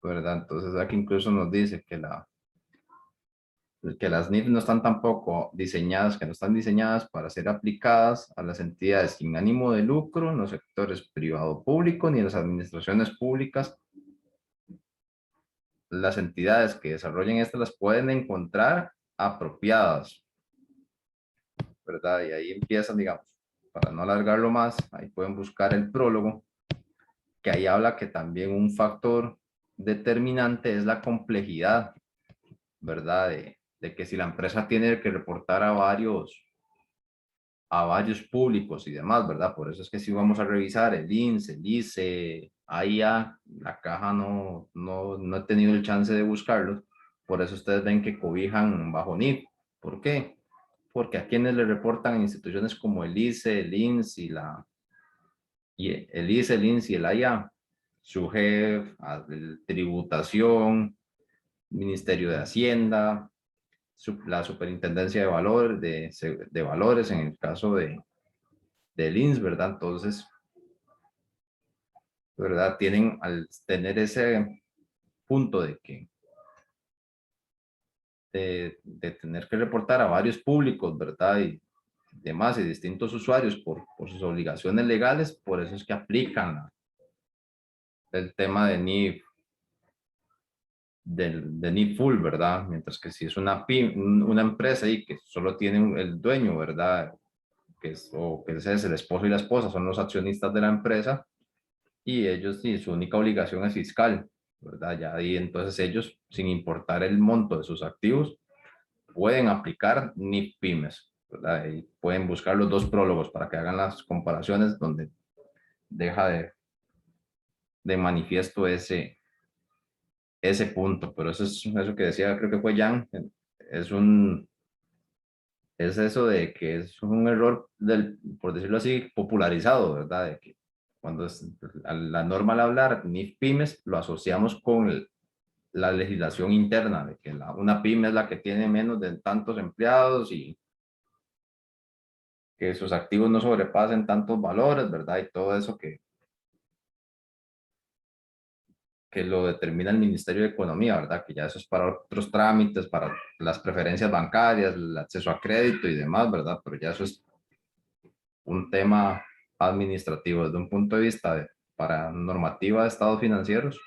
¿verdad? Entonces aquí incluso nos dice que las NIF no están tampoco diseñadas, que no están diseñadas para ser aplicadas a las entidades sin ánimo de lucro, en los sectores privado público, ni en las administraciones públicas. Las entidades que desarrollen estas las pueden encontrar apropiadas, ¿verdad? Y ahí empiezan, digamos, para no alargarlo más, ahí pueden buscar el prólogo, que ahí habla que también un factor determinante es la complejidad, ¿verdad? De que si la empresa tiene que reportar a varios públicos y demás, ¿verdad? Por eso es que si vamos a revisar el INSS, el ICE, AIA, la caja no he tenido el chance de buscarlos, por eso ustedes ven que cobijan bajo NIF. ¿Por qué? Porque a quienes le reportan instituciones como el ICE, el INSS el ICE, el INSS y el AIA, su jefe, tributación, Ministerio de Hacienda, la Superintendencia de Valores, de Valores en el caso del INSS, ¿verdad? Entonces, ¿verdad? Al tener ese punto de tener que reportar a varios públicos, ¿verdad? Y demás, y distintos usuarios por sus obligaciones legales, por eso es que aplican el tema de NIF, de NIF full, ¿verdad? Mientras que si es una empresa y que solo tiene el dueño, ¿verdad? O que ese es el esposo y la esposa, son los accionistas de la empresa, y ellos, sí, su única obligación es fiscal, ¿verdad? Ya ahí entonces ellos, sin importar el monto de sus activos, pueden aplicar NIF pymes, ¿verdad? Y pueden buscar los dos prólogos para que hagan las comparaciones donde deja de manifiesto ese punto, pero eso es eso que decía, creo que fue Jan, es es eso de que es un error por decirlo así, popularizado, ¿verdad? De que cuando la norma al hablar NIF pymes lo asociamos con la legislación interna, de que una pyme es la que tiene menos de tantos empleados y que sus activos no sobrepasen tantos valores, ¿verdad? Y todo eso que lo determina el Ministerio de Economía, ¿verdad? Que ya eso es para otros trámites, para las preferencias bancarias, el acceso a crédito y demás, ¿verdad? Pero ya eso es un tema administrativo desde un punto de vista para normativa de estados financieros.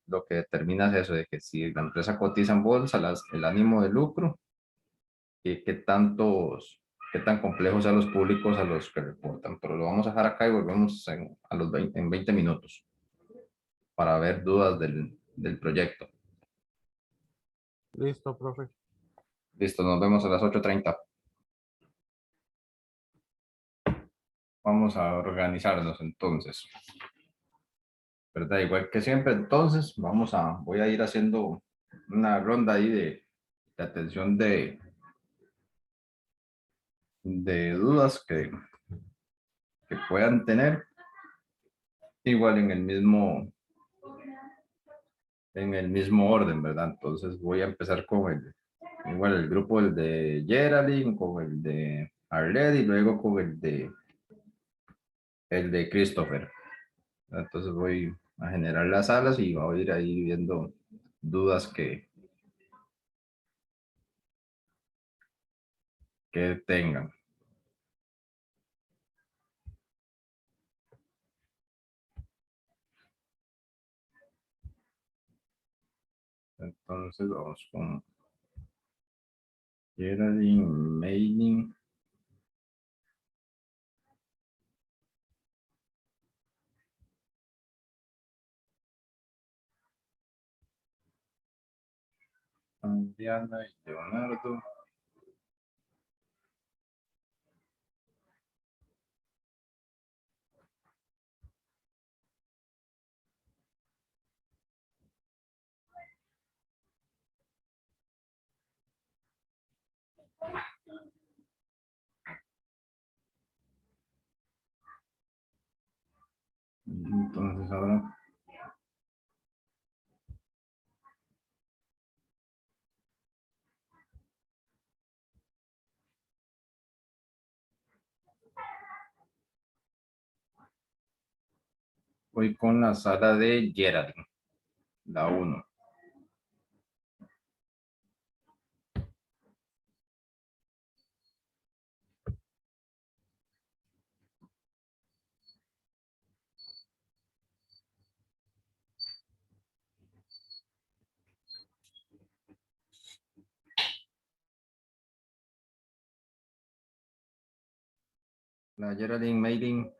Lo que determina es eso de que si la empresa cotiza en bolsa, el ánimo de lucro y qué tan complejos sean los públicos a los que reportan. Pero lo vamos a dejar acá y volvemos en 20 minutos para ver dudas del proyecto. Listo, profe. Listo, nos vemos a las 8:30. Vamos a organizarnos entonces, ¿verdad? Igual que siempre, entonces voy a ir haciendo una ronda ahí de atención de dudas que puedan tener, igual en el mismo orden, ¿verdad? Entonces voy a empezar con igual el grupo, el de Geraldine, con el de Arlette y luego con el de Christopher. Entonces voy a generar las salas y voy a ir ahí viendo dudas que tengan. Entonces vamos con Geraldine, Mailing. Diana y Leonardo. Entonces ahora voy con la sala de Geraldine, la 1. La Geraldine Mailing.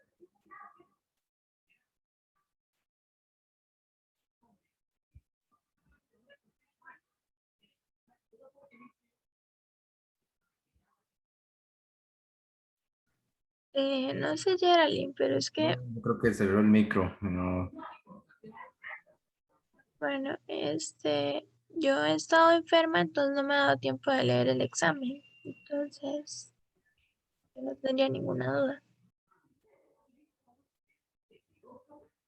No sé, Geraldine, pero es que, Yo creo que cerró el micro. No. bueno, yo he estado enferma, entonces no me ha dado tiempo de leer el examen. Entonces, yo no tendría ninguna duda.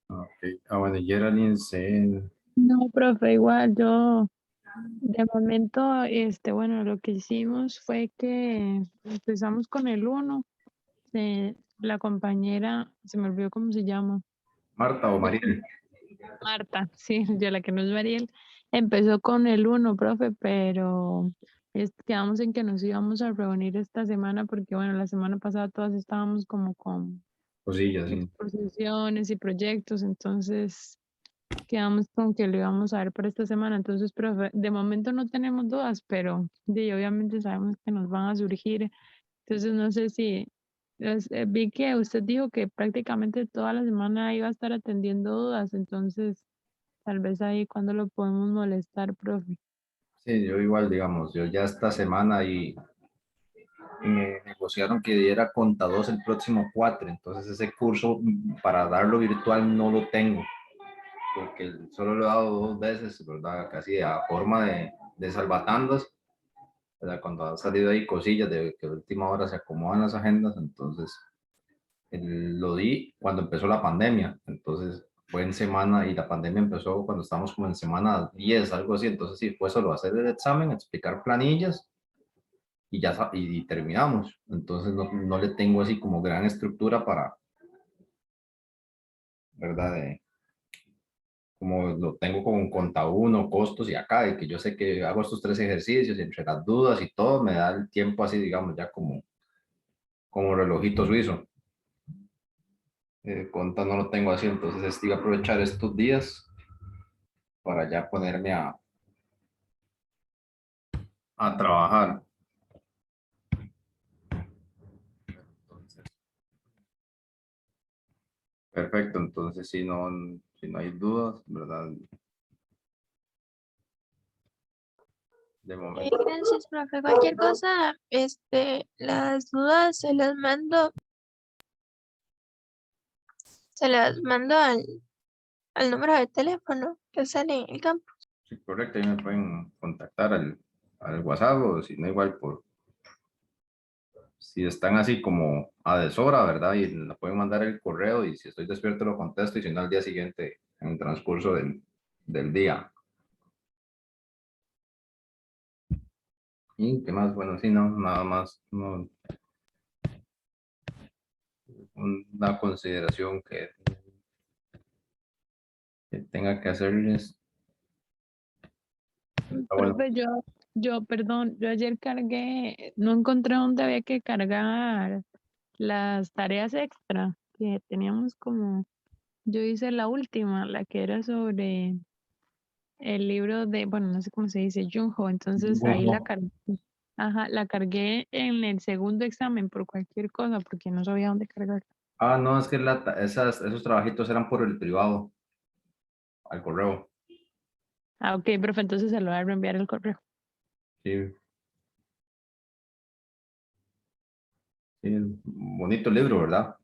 Okay. Ah, bueno, Geraldine se... No, profe, igual yo de momento, bueno, lo que hicimos fue que empezamos con el uno. La compañera, se me olvidó cómo se llama. Marta o Mariel. Marta, sí, yo la que no es Mariel, empezó con el uno, profe, pero quedamos en que nos íbamos a reunir esta semana porque, bueno, la semana pasada todas estábamos como con Cosillas, sí. exposiciones y proyectos, entonces quedamos con que lo íbamos a ver para esta semana. Entonces, profe, de momento no tenemos dudas, pero obviamente sabemos que nos van a surgir. Entonces, no sé si vi que usted dijo que prácticamente toda la semana iba a estar atendiendo dudas, entonces tal vez ahí cuando lo podemos molestar, profe. Sí, yo igual, digamos, yo ya esta semana y me negociaron que diera conta 2 el próximo 4, entonces ese curso para darlo virtual no lo tengo, porque solo lo he dado 2 veces, ¿verdad? Casi a forma de salvatandas, ¿verdad? Cuando han salido ahí cosillas de que a última hora se acomodan las agendas, entonces lo di cuando empezó la pandemia, entonces fue en semana y la pandemia empezó cuando estábamos como en semana 10 algo así, entonces sí, fue solo hacer el examen, explicar planillas y ya y terminamos. Entonces no le tengo así como gran estructura para, ¿verdad? Como lo tengo con conta uno, costos y acá, y que yo sé que hago estos 3 ejercicios y entre las dudas y todo, me da el tiempo así, digamos, ya como relojito suizo. Conta no lo tengo así, entonces iba a aprovechar estos días para ya ponerme a trabajar. Entonces, perfecto, entonces si no hay dudas, ¿verdad? De momento. Gracias, profe. Cualquier cosa, las dudas se las mando al número de teléfono que sale en el campo. Sí, correcto, ahí me pueden contactar al WhatsApp o si no, igual si están así como a deshora, ¿verdad? Y me pueden mandar el correo y si estoy despierto lo contesto y si no al día siguiente en el transcurso del día. ¿Y qué más? Bueno, sí, no, nada más, no, una consideración que tenga que hacerles. Está bueno. Profe, perdón, yo ayer cargué, no encontré dónde había que cargar las tareas extra que teníamos como, yo hice la última, la que era sobre el libro de, bueno, no sé cómo se dice, Junho, entonces ahí la cargué. Ajá, la cargué en el segundo examen por cualquier cosa, porque no sabía dónde cargar. Ah, no, es que esos trabajitos eran por el privado, al correo. Ah, ok, profe, entonces se lo voy a reenviar el correo. Sí, sí, bonito libro, ¿verdad?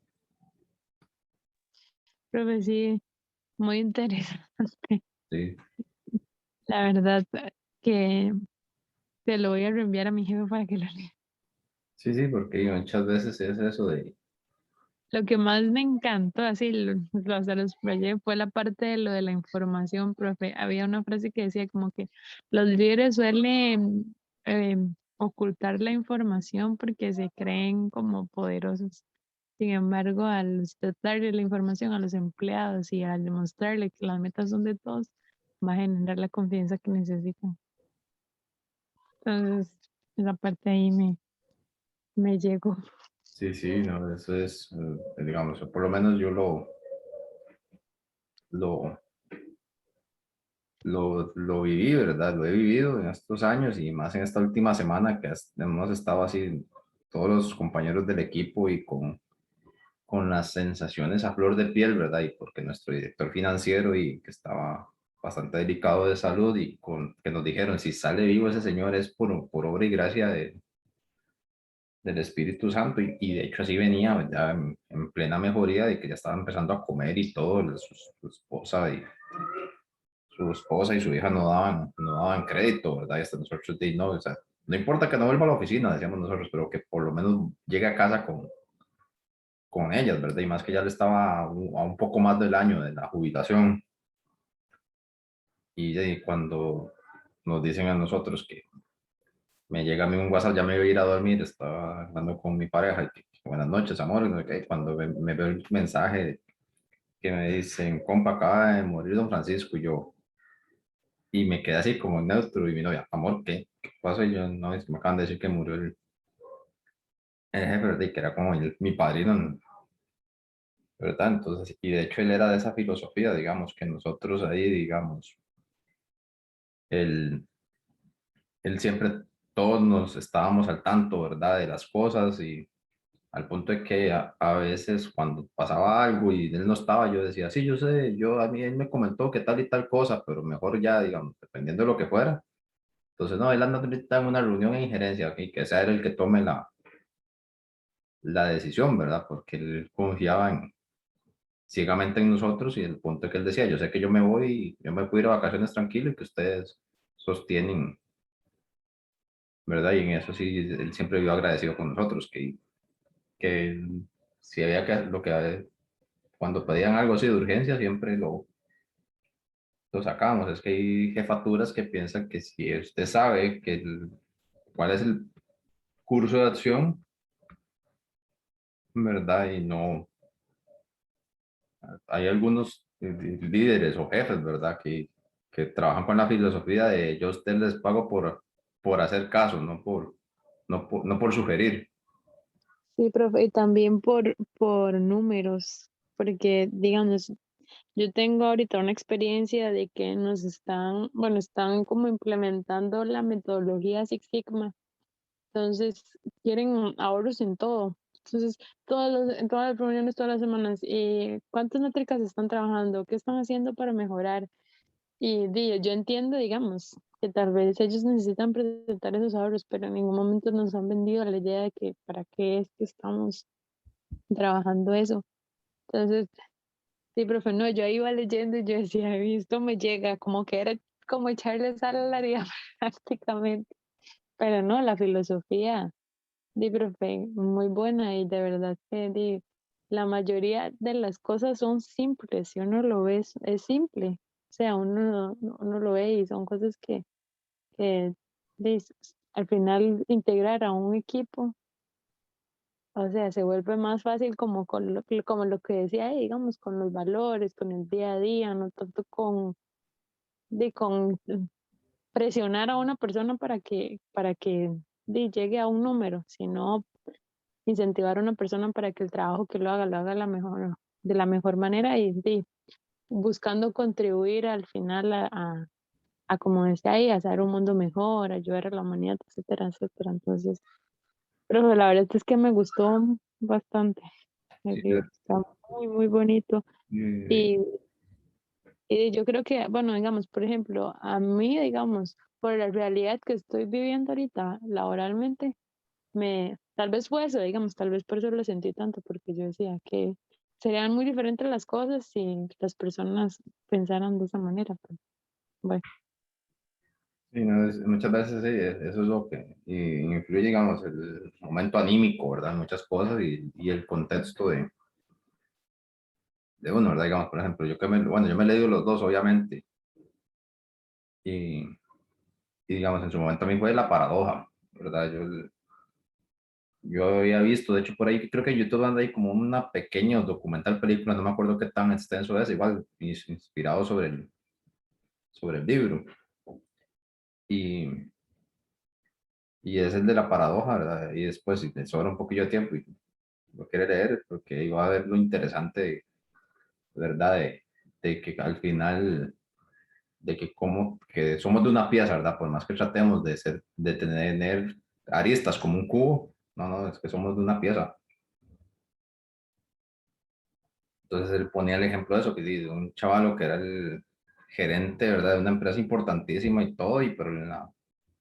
Profe, sí, muy interesante. Sí, La verdad que se lo voy a reenviar a mi jefe para que lo lea. sí, sí, porque muchas veces es eso de, Lo que más me encantó, así, hasta los proyectos, fue la parte de lo de la información, profe. Había una frase que decía como que los líderes suelen ocultar la información porque se creen como poderosos. Sin embargo, al usted darle la información a los empleados y al demostrarle que las metas son de todos, va a generar la confianza que necesitan. Entonces, esa parte ahí me llegó. sí, sí, no, eso es, digamos, por lo menos yo lo, lo viví, ¿verdad? Lo he vivido en estos años y más en esta última semana que hemos estado así, todos los compañeros del equipo y con las sensaciones a flor de piel, ¿verdad? Y porque nuestro director financiero y que estaba bastante delicado de salud y que nos dijeron, si sale vivo ese señor es por obra y gracia del Espíritu Santo y de hecho así venía ya en plena mejoría de que ya estaba empezando a comer y todo, su esposa y su hija no daban crédito, ¿verdad? Y hasta nosotros, no, o sea, no importa que no vuelva a la oficina, decíamos nosotros, pero que por lo menos llegue a casa con ellas, ¿verdad? Y más que ya le estaba a un poco más del año de la jubilación. Y cuando nos dicen a nosotros que me llega a mí un WhatsApp, ya me voy a ir a dormir, estaba hablando con mi pareja, y que, buenas noches, amor, y no sé qué, cuando me veo el mensaje que me dicen, compa, acaba de morir don Francisco, y me quedé así como neutro, y mi novia, amor, ¿qué pasó? Y yo, no, es que me acaban de decir que murió el jefe, ¿verdad? Y que era como mi padrino, ¿verdad? Entonces, y de hecho él era de esa filosofía, digamos, que nosotros ahí, digamos, él, él siempre, todos nos estábamos al tanto, ¿verdad? De las cosas y al punto de que a veces cuando pasaba algo y él no estaba, yo decía, sí, yo sé, a mí él me comentó que tal y tal cosa, pero mejor ya, digamos, dependiendo de lo que fuera. Entonces, no, él anda ahorita en una reunión en injerencia, y que sea él el que tome la decisión, ¿verdad? Porque él confiaba ciegamente en nosotros y el punto que él decía, yo sé que yo me voy, yo me puedo ir a vacaciones tranquilo y que ustedes sostienen, ¿verdad? Y en eso sí, él siempre vivió agradecido con nosotros, que si había que, cuando pedían algo así de urgencia, siempre lo sacamos. Es que hay jefaturas que piensan que si usted sabe cuál es el curso de acción, ¿verdad? Y no, hay algunos líderes o jefes, ¿verdad? Que trabajan con la filosofía de yo a usted les pago por hacer caso, no por sugerir. Sí, profe, y también por números, porque digamos, yo tengo ahorita una experiencia de que nos están, bueno, están como implementando la metodología Six Sigma, entonces quieren ahorros en todo. Entonces, en todas las reuniones, todas las semanas, ¿cuántas métricas están trabajando? ¿Qué están haciendo para mejorar? Y yo entiendo, digamos, que tal vez ellos necesitan presentar esos ahorros, pero en ningún momento nos han vendido la idea de que para qué es que estamos trabajando eso. Entonces, sí, profe, no, yo iba leyendo y yo decía, "Ay, esto me llega", como que era como echarle sal a la herida prácticamente, pero no, la filosofía, di, profe, muy buena y de verdad que di, la mayoría de las cosas son simples, si uno lo ve, es simple, o sea, uno lo ve y son cosas que di, al final integrar a un equipo, o sea, se vuelve más fácil como como lo que decía ahí, digamos, con los valores, con el día a día, no tanto con presionar a una persona para que llegue a un número, sino incentivar a una persona para que el trabajo que lo haga de la mejor manera y buscando contribuir al final a como decía ahí, a hacer un mundo mejor, ayudar a la humanidad, etcétera, etcétera. Entonces, pero la verdad es que me gustó bastante. El Sí, libro está muy, muy bonito. eh, Y, y yo creo que, bueno, digamos, por ejemplo, a mí, digamos, por la realidad que estoy viviendo ahorita laboralmente, tal vez fue eso, digamos, tal vez por eso lo sentí tanto, porque yo decía que serían muy diferentes las cosas si las personas pensaran de esa manera. Pero, bueno, sí, no, muchas veces sí, eso es lo que influye, digamos, el momento anímico, ¿verdad? Muchas cosas y el contexto de uno, ¿verdad? Digamos, por ejemplo, bueno, yo me he leído los dos, obviamente, y, y digamos, en su momento a mí fue la paradoja, ¿verdad? Yo había visto, de hecho, por ahí, creo que en YouTube anda ahí como una pequeño documental, película, no me acuerdo qué tan extenso es, igual, inspirado sobre el libro. Y, y es el de la paradoja, ¿verdad? Y después, si te sobra un poquillo de tiempo y lo quiere leer, porque iba a ver lo interesante, ¿verdad? De que al final, de que como que somos de una pieza, ¿verdad? Por más que tratemos de tener aristas como un cubo, no, no, es que somos de una pieza. Entonces él ponía el ejemplo de eso, que sí, de un chavalo que era el gerente, ¿verdad? De una empresa importantísima y todo, y pero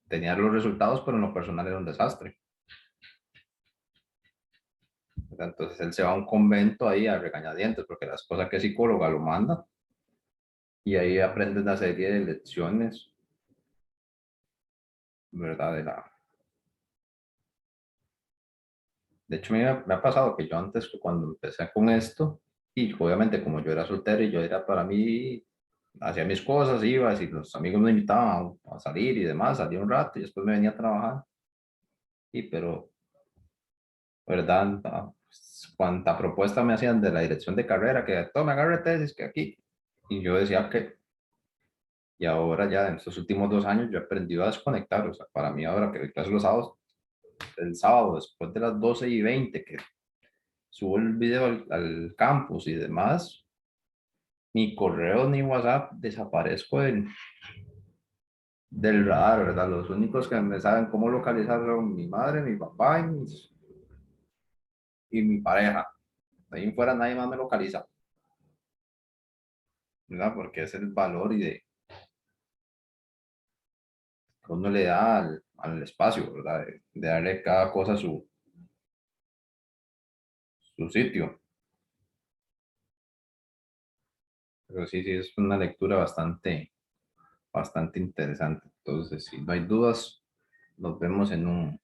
tenía los resultados, pero en lo personal era un desastre. ¿Verdad? Entonces él se va a un convento ahí a regañadientes, porque las cosas que psicóloga lo manda, y ahí aprende una serie de lecciones, ¿verdad? De hecho, me ha pasado que yo antes, cuando empecé con esto, y obviamente como yo era soltero y yo era para mí, hacía mis cosas, iba, si los amigos me invitaban a salir y demás, salía un rato y después me venía a trabajar. Y pero, ¿verdad? Cuánta propuesta me hacían de la dirección de carrera, que tome, agarre tesis, que aquí. Y yo decía que, y ahora ya en estos últimos 2 años yo he aprendido a desconectar. O sea, para mí ahora que doy clases los sábados, el sábado después de las 12:20, que subo el video al campus y demás, ni correo ni WhatsApp desaparezco del radar, ¿verdad? Los únicos que me saben cómo localizar son mi madre, mi papá y mi pareja. De ahí en fuera nadie más me localiza, ¿verdad? Porque es el valor y que uno le da al espacio, ¿verdad? De darle cada cosa su sitio. Pero sí, sí, es una lectura bastante interesante. Entonces, si no hay dudas, nos vemos en un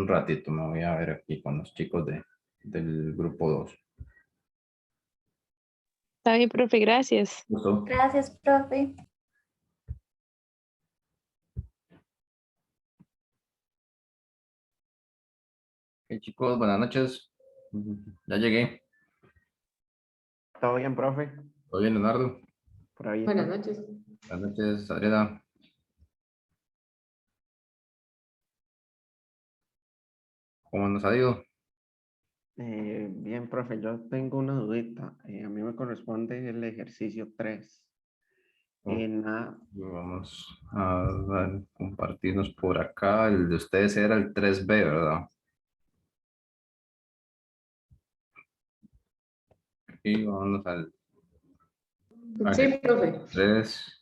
ratito. Me voy a ver aquí con los chicos del grupo 2. está bien, profe, gracias. Gusto. Gracias, profe. Hey, chicos, buenas noches. Ya llegué. ¿Todo bien, profe? ¿Todo bien, Leonardo? Por ahí Buenas está. noches. Buenas noches, Adriana. ¿Cómo nos ha ido? Bien, profe, yo tengo una dudita. A mí me corresponde el ejercicio 3. Ok, Nada, vamos a compartirnos por acá. El de ustedes era el 3B, ¿verdad? Y vamos al Sí, profe. 3.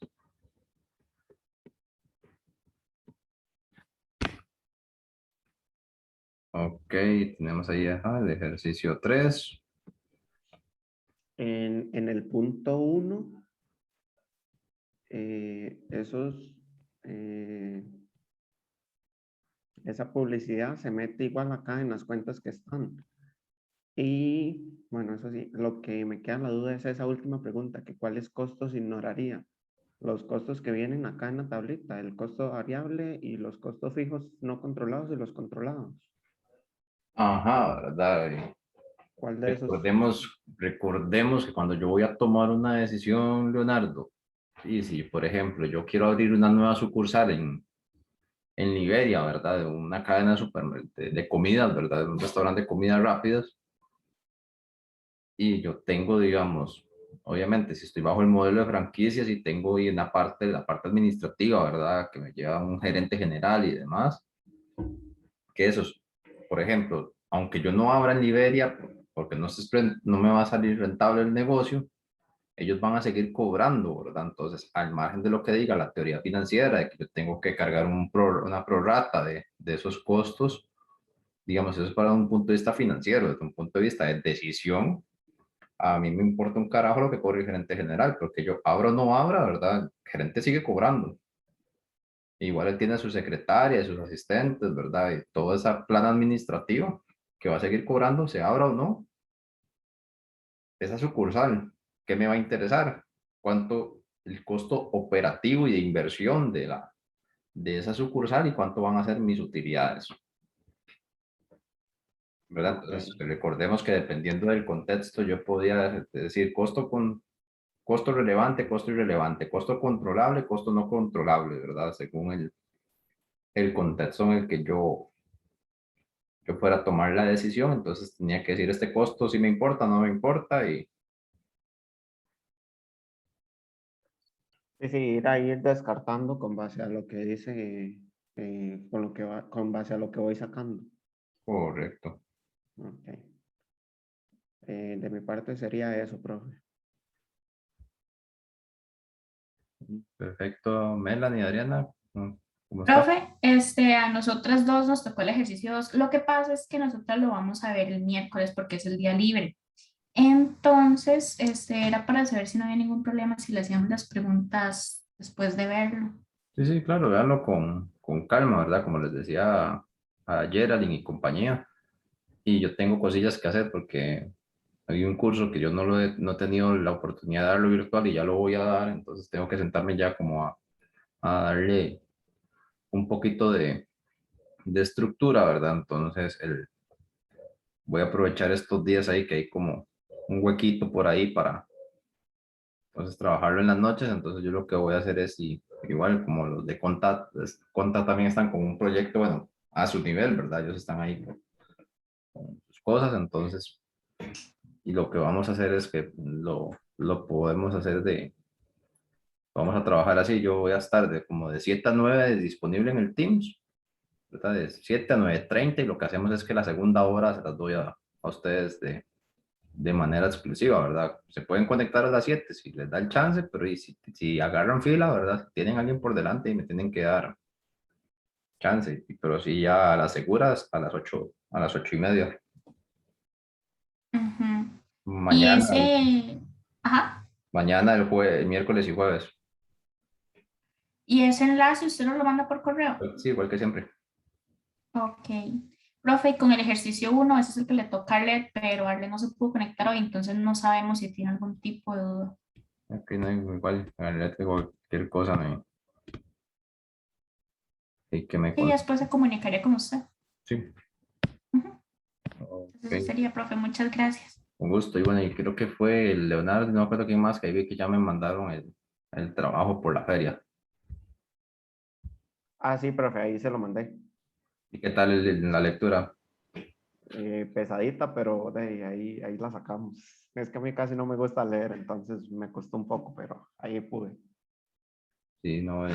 Ok, tenemos ahí el ejercicio 3. En el punto 1, esos, esa publicidad se mete igual acá en las cuentas que están. Y bueno, eso sí, lo que me queda la duda es esa última pregunta, que cuáles costos ignoraría. Los costos que vienen acá en la tablita, el costo variable y los costos fijos no controlados y los controlados. Ajá, ¿verdad? ¿Cuál de esos? Recordemos que cuando yo voy a tomar una decisión, Leonardo, y si, por ejemplo, yo quiero abrir una nueva sucursal en Liberia, ¿verdad? De una cadena de comidas, ¿verdad? De un restaurante de comidas rápidas, y yo tengo, digamos, obviamente, si estoy bajo el modelo de franquicias y tengo ahí la parte administrativa, ¿verdad? Que me lleva un gerente general y demás, que esos, por ejemplo, aunque yo no abra en Liberia, porque no me va a salir rentable el negocio, ellos van a seguir cobrando, ¿verdad? Entonces, al margen de lo que diga la teoría financiera, de que yo tengo que cargar una prorrata de esos costos, digamos, eso es para un punto de vista financiero, desde un punto de vista de decisión, a mí me importa un carajo lo que cobre el gerente general, porque yo abra o no abra, ¿verdad? El gerente sigue cobrando. Igual él tiene a su secretaria, sus asistentes, ¿verdad? Y toda esa plan administrativa que va a seguir cobrando, se abra o no, esa sucursal. ¿Qué me va a interesar? ¿Cuánto el costo operativo y de inversión de esa sucursal y cuánto van a ser mis utilidades? ¿Verdad? Ok. Entonces, recordemos que dependiendo del contexto, yo podía decir costo relevante, costo irrelevante, costo controlable, costo no controlable, ¿verdad? Según el contexto en el que yo fuera a tomar la decisión, entonces tenía que decir este costo si me importa, no me importa y Es decir, ir descartando con base a lo que dice, con base a lo que voy sacando. correcto. Ok. De mi parte sería eso, profe. Perfecto, Melanie, Adriana, ¿cómo está? Profe, a nosotras dos nos tocó el ejercicio 2. Lo que pasa es que nosotras lo vamos a ver el miércoles porque es el día libre. Entonces, era para saber si no había ningún problema si le hacíamos las preguntas después de verlo. Sí, sí, claro, véanlo con calma, ¿verdad? Como les decía a Geraldine y compañía. Y yo tengo cosillas que hacer porque hay un curso que yo no he tenido la oportunidad de darlo virtual y ya lo voy a dar, entonces tengo que sentarme ya como a darle un poquito de estructura, ¿verdad? Entonces, voy a aprovechar estos días ahí que hay como un huequito por ahí para entonces trabajarlo en las noches. Entonces, yo lo que voy a hacer es, igual como los de Contat también están con un proyecto, bueno, a su nivel, ¿verdad? Ellos están ahí con sus cosas, entonces, y lo que vamos a hacer es que lo podemos hacer vamos a trabajar así. Yo voy a estar como de 7 a 9 disponible en el Teams, ¿verdad? De 7 a 9:30 y lo que hacemos es que la segunda hora se las doy a ustedes de manera exclusiva, ¿verdad? Se pueden conectar a las 7 si les da el chance, pero y si agarran fila, ¿verdad? Tienen a alguien por delante y me tienen que dar chance, pero sí ya a las seguras a las 8:30. Ujú. Y Mañana, ajá, mañana el miércoles y jueves. y ese enlace usted nos lo manda por correo. Sí, igual que siempre. Ok. Profe, y con el ejercicio 1, ese es el que le toca a Arlet, pero Arlet no se pudo conectar hoy, entonces no sabemos si tiene algún tipo de duda. Aquí no hay igual, en realidad cualquier cosa y que me Y ya con. después se comunicaría con usted. Sí, Ujú. ok. Entonces eso sería, profe. Muchas gracias. Un gusto. Y bueno, y creo que fue el Leonardo, no me acuerdo quién más, que ahí vi que ya me mandaron el trabajo por la feria. Ah, sí, profe, ahí se lo mandé. ¿Y qué tal la lectura? Pesadita, pero ahí la sacamos. Es que a mí casi no me gusta leer, entonces me costó un poco, pero ahí pude. Sí, no,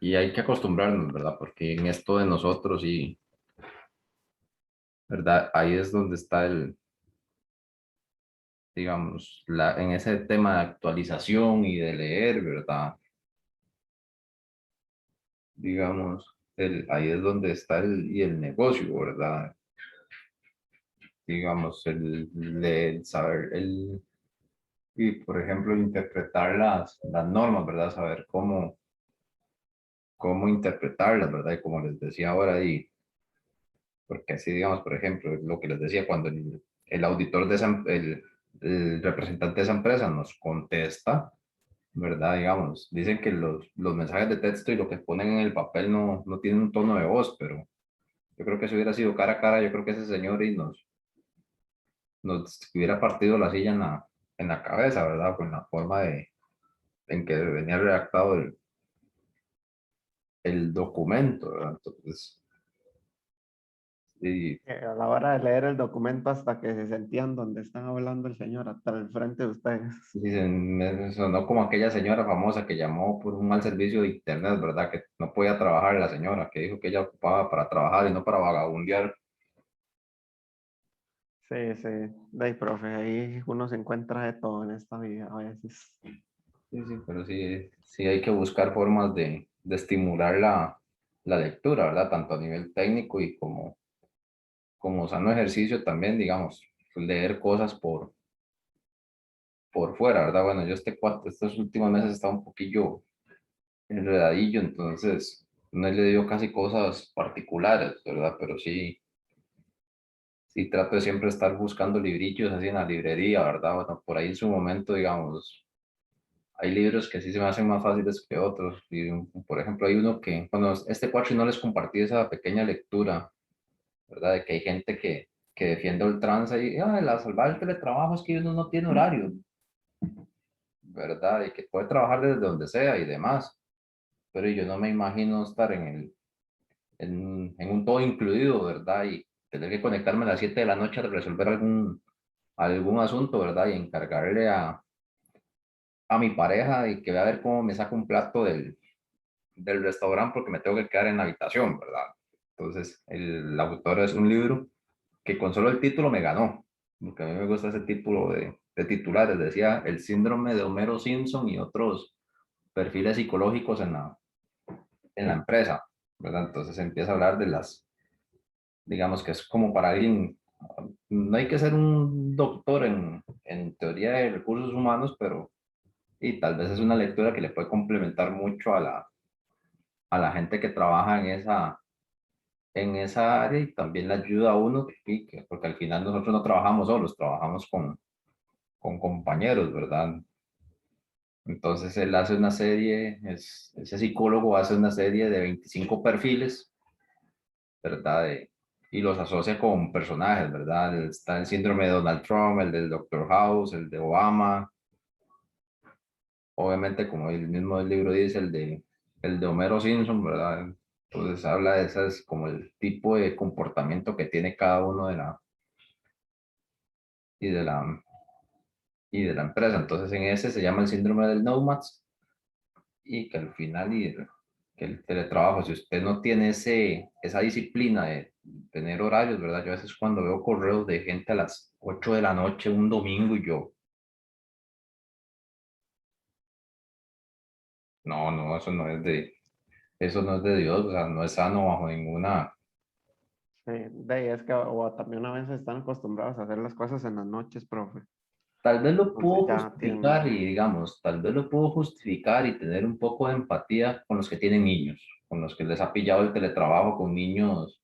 y hay que acostumbrarnos, ¿verdad? Porque en esto de nosotros y, ¿verdad? Ahí es donde está digamos, en ese tema de actualización y de leer, ¿verdad? Digamos, ahí es donde está y el negocio, ¿verdad? digamos, el saber, y por ejemplo, interpretar las normas, ¿verdad? Saber cómo interpretarlas, ¿verdad? Y como les decía ahora, porque así, digamos, por ejemplo, lo que les decía, cuando el auditor de el representante de esa empresa nos contesta, ¿verdad? Digamos, dicen que los mensajes de texto y lo que ponen en el papel no tienen un tono de voz, pero yo creo que si hubiera sido cara a cara, yo creo que ese señor y nos hubiera partido la silla en la cabeza, ¿verdad? Con la forma en que venía redactado el documento, ¿verdad? Entonces, y A la hora de leer el documento hasta que se sentían donde están hablando el señor, hasta el frente de ustedes. dicen, me sonó como aquella señora famosa que llamó por un mal servicio de internet, ¿verdad? Que no podía trabajar la señora, que dijo que ella ocupaba para trabajar y no para vagabundear. Sí, sí, de ahí, profe, ahí uno se encuentra de todo en esta vida a veces. Sí, sí, pero sí hay que buscar formas de estimular la lectura, ¿verdad? Tanto a nivel técnico y como sano ejercicio también, digamos, leer cosas por fuera, ¿verdad? Bueno, yo estos últimos meses he estado un poquillo enredadillo, entonces no he leído casi cosas particulares, ¿verdad? Pero sí trato de siempre estar buscando librillos así en la librería, ¿verdad? Bueno, por ahí en su momento, digamos, hay libros que sí se me hacen más fáciles que otros. Y, por ejemplo, hay uno que, bueno, este cuatro no les compartí esa pequeña lectura, ¿verdad? De que hay gente que defiende a ultranza y, la salvar el teletrabajo es que uno no tiene horario, ¿verdad? Y que puede trabajar desde donde sea y demás. Pero yo no me imagino estar en un todo incluido, ¿verdad? Y tener que conectarme a las 7 de la noche a resolver algún asunto, ¿verdad? Y encargarle a mi pareja y que vea a ver cómo me saca un plato del restaurante porque me tengo que quedar en la habitación, ¿verdad? Entonces, el autor es un libro que con solo el título me ganó, porque a mí me gusta ese título de titulares, decía El síndrome de Homero Simpson y otros perfiles psicológicos en la empresa, ¿verdad? Entonces empieza a hablar digamos que es como para alguien, no hay que ser un doctor en teoría de recursos humanos, pero y tal vez es una lectura que le puede complementar mucho a la gente que trabaja en esa área y también le ayuda a uno, porque al final nosotros no trabajamos solos, trabajamos con compañeros, ¿verdad? Entonces él hace una serie, ese psicólogo hace una serie de 25 perfiles, ¿verdad? Y los asocia con personajes, ¿verdad? Está el síndrome de Donald Trump, el del Doctor House, el de Obama, obviamente como el mismo del libro dice, el de Homero Simpson, ¿verdad? Entonces habla de esas como el tipo de comportamiento que tiene cada uno y de la, y de la empresa. Entonces en ese se llama el síndrome del Nomads y que al final que el teletrabajo, si usted no tiene esa disciplina de tener horarios, ¿verdad? Yo a veces cuando veo correos de gente a las 8 de la noche un domingo y yo, no, no, eso no es de Dios, o sea, no es sano bajo ninguna. Sí, de ahí es que o también a veces están acostumbrados a hacer las cosas en las noches, profe. Tal vez lo Entonces puedo ya justificar tienen, y digamos, tal vez lo puedo justificar y tener un poco de empatía con los que tienen niños, con los que les ha pillado el teletrabajo con niños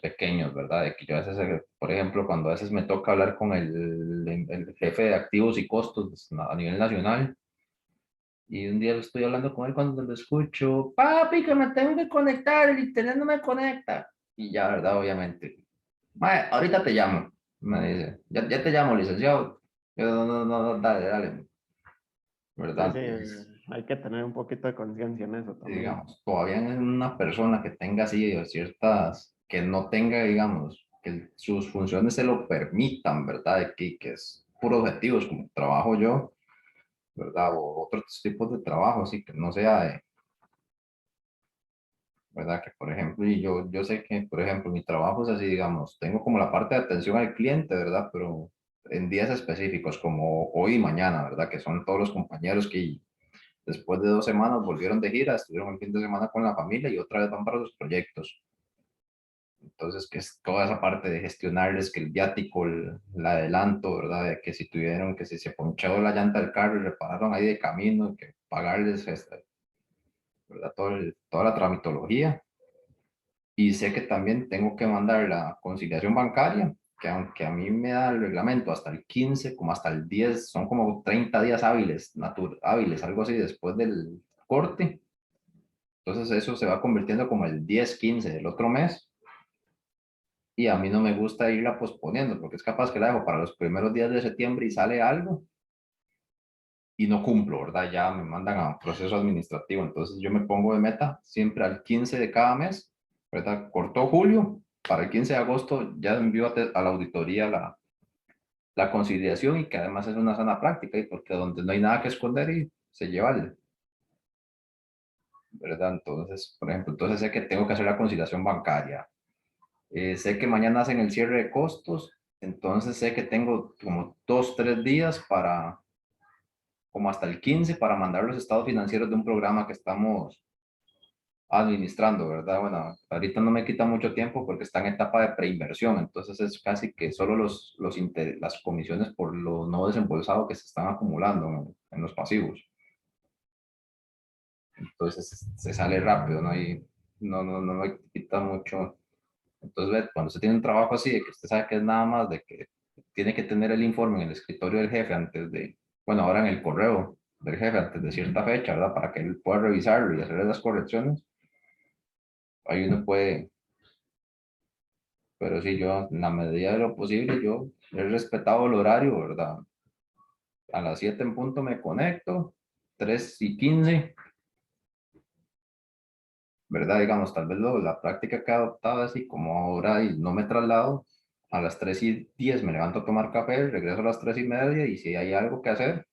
pequeños, ¿verdad? De que yo a veces, por ejemplo, cuando a veces me toca hablar con el jefe de activos y costos a nivel nacional, y un día estoy hablando con él cuando lo escucho, papi, que me tengo que conectar, el internet no me conecta. Y ya, ¿verdad? Obviamente. "Mae, ahorita te llamo", me dice. Ya te llamo, licenciado. Yo, no, no, no, no, dale, dale, sí, ¿verdad? sí, Entonces, hay que tener un poquito de conciencia en eso también. digamos, todavía es una persona que tenga así ciertas, que no tenga, digamos, que sus funciones se lo permitan, ¿verdad? Que es por objetivos, como trabajo yo, ¿verdad? O otros tipos de trabajo, así que no sea ¿verdad? Que por ejemplo, y yo sé que, por ejemplo, mi trabajo es así, digamos, tengo como la parte de atención al cliente, ¿verdad? Pero en días específicos, como hoy y mañana, ¿verdad? Que son todos los compañeros que después de 2 semanas volvieron de gira, estuvieron el fin de semana con la familia y otra vez van para los proyectos. Entonces, que es toda esa parte de gestionarles que el viático, el adelanto, ¿verdad? De que si tuvieron, que si se ponchó la llanta del carro y repararon ahí de camino, que pagarles, ¿verdad? Toda la tramitología. Y sé que también tengo que mandar la conciliación bancaria, que aunque a mí me da el reglamento hasta el 15, como hasta el 10, son como 30 días hábiles, hábiles, algo así, después del corte. Entonces eso se va convirtiendo como el 10, 15 del otro mes. Y a mí no me gusta irla posponiendo, porque es capaz que la dejo para los primeros días de septiembre y sale algo y no cumplo, ¿verdad? Ya me mandan a un proceso administrativo. Entonces yo me pongo de meta siempre al 15 de cada mes, ¿verdad? Cortó julio, para el 15 de agosto ya envío a la auditoría la conciliación, y que además es una sana práctica, y porque donde no hay nada que esconder y se lleva ¿verdad? Entonces, por ejemplo, entonces sé que tengo que hacer la conciliación bancaria. Sé que mañana hacen el cierre de costos, entonces sé que tengo como 2, 3 días para, como hasta el 15, para mandar los estados financieros de un programa que estamos administrando, ¿verdad? Bueno, ahorita no me quita mucho tiempo porque está en etapa de preinversión, entonces es casi que solo las comisiones por lo no desembolsado que se están acumulando en los pasivos. Entonces se sale rápido, ¿no? Y no me quita mucho. Entonces, cuando usted tiene un trabajo así, de que usted sabe que es nada más de que tiene que tener el informe en el escritorio del jefe antes de, bueno, ahora en el correo del jefe antes de cierta fecha, ¿verdad? Para que él pueda revisarlo y hacerle las correcciones. Ahí uno puede, pero sí, yo, en la medida de lo posible, yo he respetado el horario, ¿verdad? A las 7 en punto me conecto, 3:15, ¿verdad? Digamos, tal vez la práctica que he adoptado así como ahora, y no me traslado, a las 3:10 me levanto a tomar café, regreso a las 3:30, y si hay algo que hacer,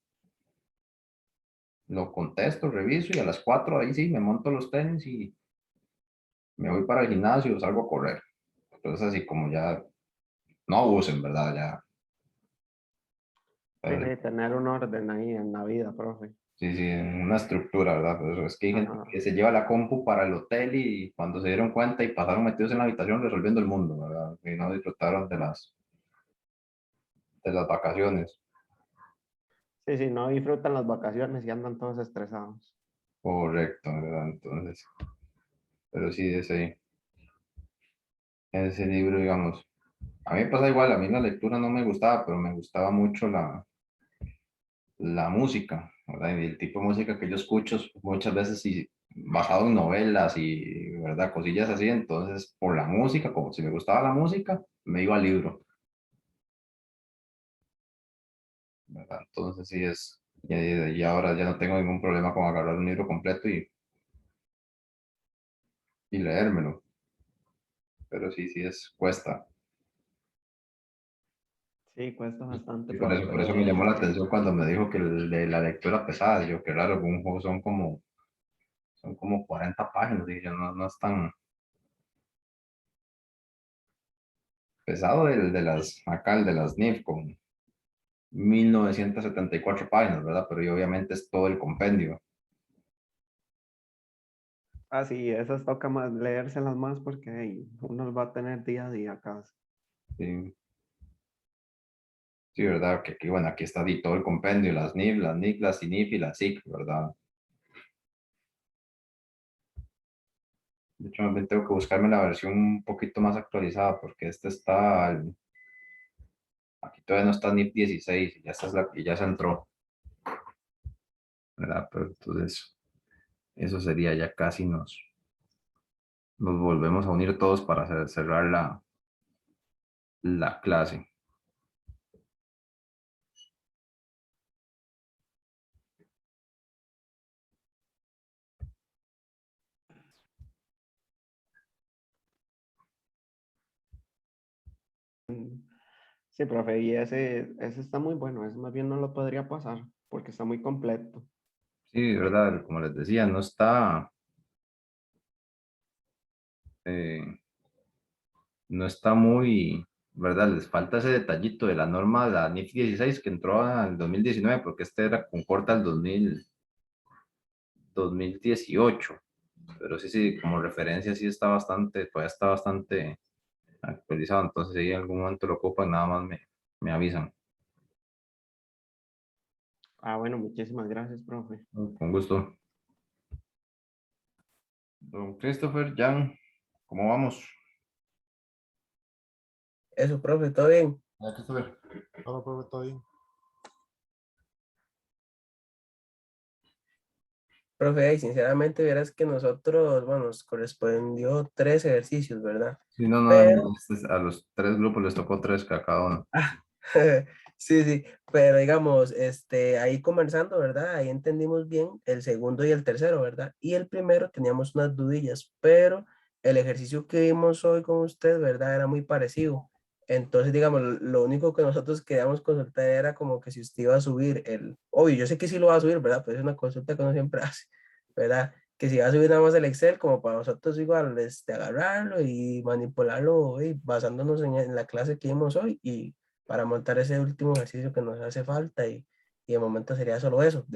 lo contesto, reviso, y a las 4 ahí sí me monto los tenis y me voy para el gimnasio, salgo a correr. Entonces así como ya, no abusen, ¿verdad? Ya, Sí, pero sí, tener un orden ahí en la vida, profe. sí, sí, en una estructura, ¿verdad? Pero es que hay gente Ajá. que se lleva la compu para el hotel y cuando se dieron cuenta y pasaron metidos en la habitación resolviendo el mundo, ¿verdad? Y no disfrutaron de las vacaciones. Sí, sí, no disfrutan las vacaciones y andan todos estresados. Correcto, ¿verdad? Entonces, pero sí, ese libro, digamos, a mí me pasa igual, a mí la lectura no me gustaba, pero me gustaba mucho la música, ¿verdad? Y el tipo de música que yo escucho muchas veces y basado en novelas y, ¿verdad? Cosillas así, entonces por la música, como si me gustaba la música, me iba al libro, ¿verdad? Entonces sí y ahora ya no tengo ningún problema con agarrar un libro completo y leérmelo, pero sí cuesta. Sí, cuesta bastante, Y profe, por eso pero me llamó la sí. atención cuando me dijo que el de la lectura pesada. Yo, qué raro, un juego son como 40 páginas. Y yo, no es tan pesado acá el de las NIF con 1974 páginas, ¿verdad? Pero y obviamente es todo el compendio. Ah, sí, esas toca más, leérselas más porque uno las va a tener día a día acá. Sí, sí, ¿verdad? Que aquí, bueno, aquí está todo el compendio, las NIF, las NIC, las CINIF y las SIC, ¿verdad? De hecho, también tengo que buscarme la versión un poquito más actualizada porque aquí todavía no está NIF 16, y ya, y ya se entró, ¿verdad? Pero entonces, eso sería ya casi nos volvemos a unir todos para cerrar la clase. Sí, profe, y ese está muy bueno, ese más bien no lo podría pasar porque está muy completo. Sí, ¿verdad? Como les decía, eh, no está muy, ¿verdad? Les falta ese detallito de la norma de la NIF 16 que entró en el 2019, porque este era con corta al 2018. Pero sí, como referencia sí está bastante, todavía está bastante actualizado, entonces si en algún momento lo ocupan, nada más me avisan. Ah, bueno, muchísimas gracias, profe. Con gusto. Don Christopher, Jan, ¿cómo vamos? Eso, profe, todo bien. Christopher. Hola, profe, ¿todo bien? Profe, y sinceramente, verás que nosotros, bueno, nos correspondió 3 ejercicios, ¿verdad? Sí, no, no, Pero, a los 3 grupos les tocó 3 a cada uno. sí, sí, pero digamos, ahí conversando, ¿verdad? Ahí entendimos bien el segundo y el tercero, ¿verdad? Y el primero teníamos unas dudillas, pero el ejercicio que vimos hoy con usted, ¿verdad? Era muy parecido. Entonces, digamos, lo único que nosotros queríamos consultar era como que si usted iba a subir obvio, yo sé que sí lo va a subir, ¿verdad? Pues es una consulta que uno siempre hace, ¿verdad? Que si va a subir nada más el Excel, como para nosotros igual, agarrarlo y manipularlo, basándonos en la clase que vimos hoy y para montar ese último ejercicio que nos hace falta y de momento sería solo eso,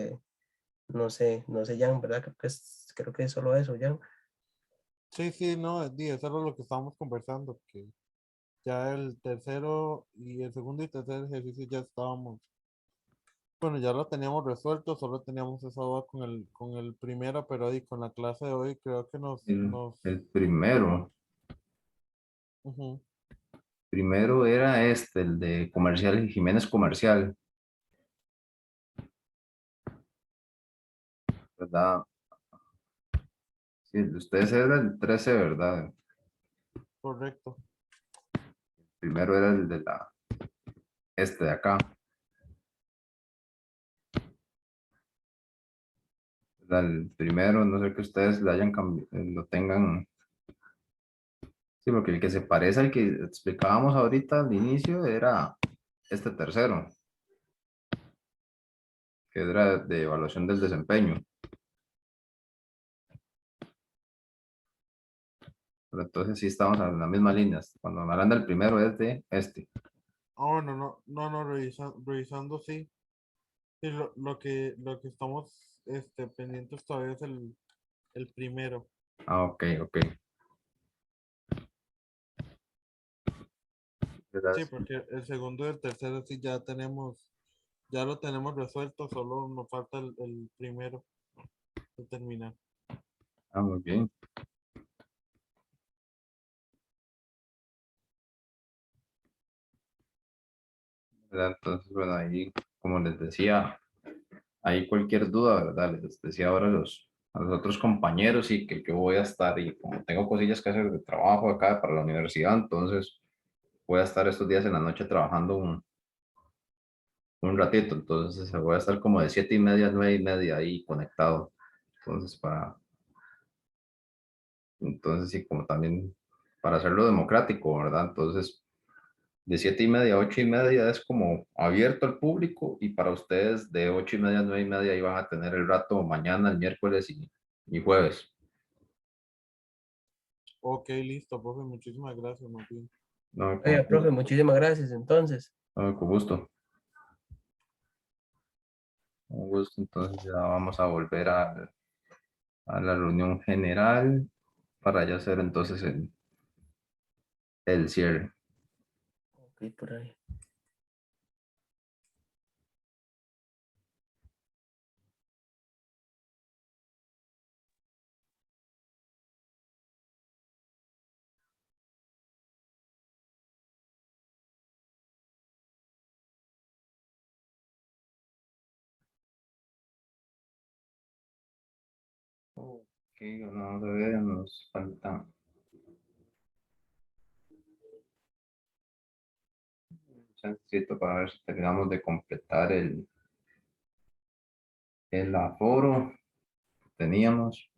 no sé, Jan, ¿verdad? Creo que es solo eso, Jan. Sí, sí, no, eso era lo que estábamos conversando, que ya el tercero y el segundo y tercer ejercicio ya estábamos, bueno, ya lo teníamos resuelto, solo teníamos esa duda con el primero, pero ahí con la clase de hoy creo que El primero, ujú. primero era el de comercial, Jiménez Comercial, ¿verdad? Sí, el de ustedes era el 13, ¿verdad? Correcto. Primero era el de de acá. El primero, no sé que ustedes le hayan lo tengan. Sí, porque el que se parece al que explicábamos ahorita al inicio era este tercero, que era de evaluación del desempeño. Pero entonces sí estamos en la misma línea. Cuando me hablan del primero es de este. Oh, no, revisando, sí. Sí, lo que estamos pendientes todavía es el primero. Ah, ok, ok. Sí, porque el segundo y el tercero sí ya lo tenemos resuelto, solo nos falta el primero de terminar. Ah, muy bien. ¿Verdad? Entonces, bueno, ahí, como les decía, ahí cualquier duda, ¿verdad? Les decía ahora a los otros compañeros y que yo voy a estar y como tengo cosillas que hacer de trabajo acá para la universidad, entonces voy a estar estos días en la noche trabajando un ratito, entonces voy a estar como de 7:30 a 9:30 ahí conectado. Entonces sí, como también para hacerlo democrático, ¿verdad? Entonces, de 7:30 a 8:30 es como abierto al público y para ustedes de 8:30 a 9:30 ahí van a tener el rato mañana, el miércoles y jueves. Ok, listo, profe, muchísimas gracias, Martín. No, Oiga, profe, muchísimas gracias, entonces. con gusto. Con gusto, entonces ya vamos a volver a la reunión general para ya hacer entonces el cierre. Ok, por ahí. Ok, vamos a ver, nos falta un chancecito para ver si terminamos de completar el aforo que teníamos.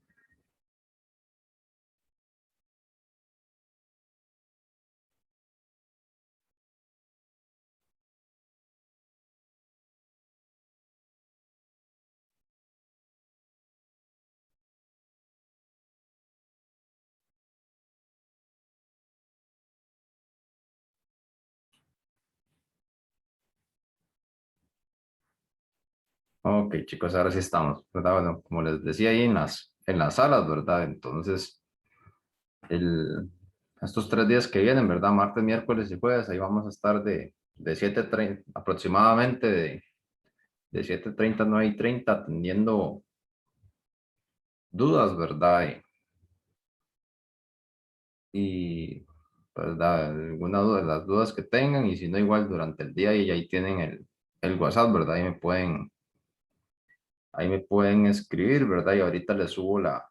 Ok, chicos, ahora sí estamos, ¿verdad? Bueno, como les decía ahí en las salas, ¿verdad? Entonces, el, estos 3 días que vienen, ¿verdad? Martes, miércoles y jueves, ahí vamos a estar de 7:30 aproximadamente, de 7:30 a 9:30 atendiendo dudas, ¿verdad? Y ¿verdad? Alguna duda, las dudas que tengan, y si no, igual durante el día, y ahí tienen el WhatsApp, ¿verdad? Ahí me pueden escribir, ¿verdad? Y ahorita les subo la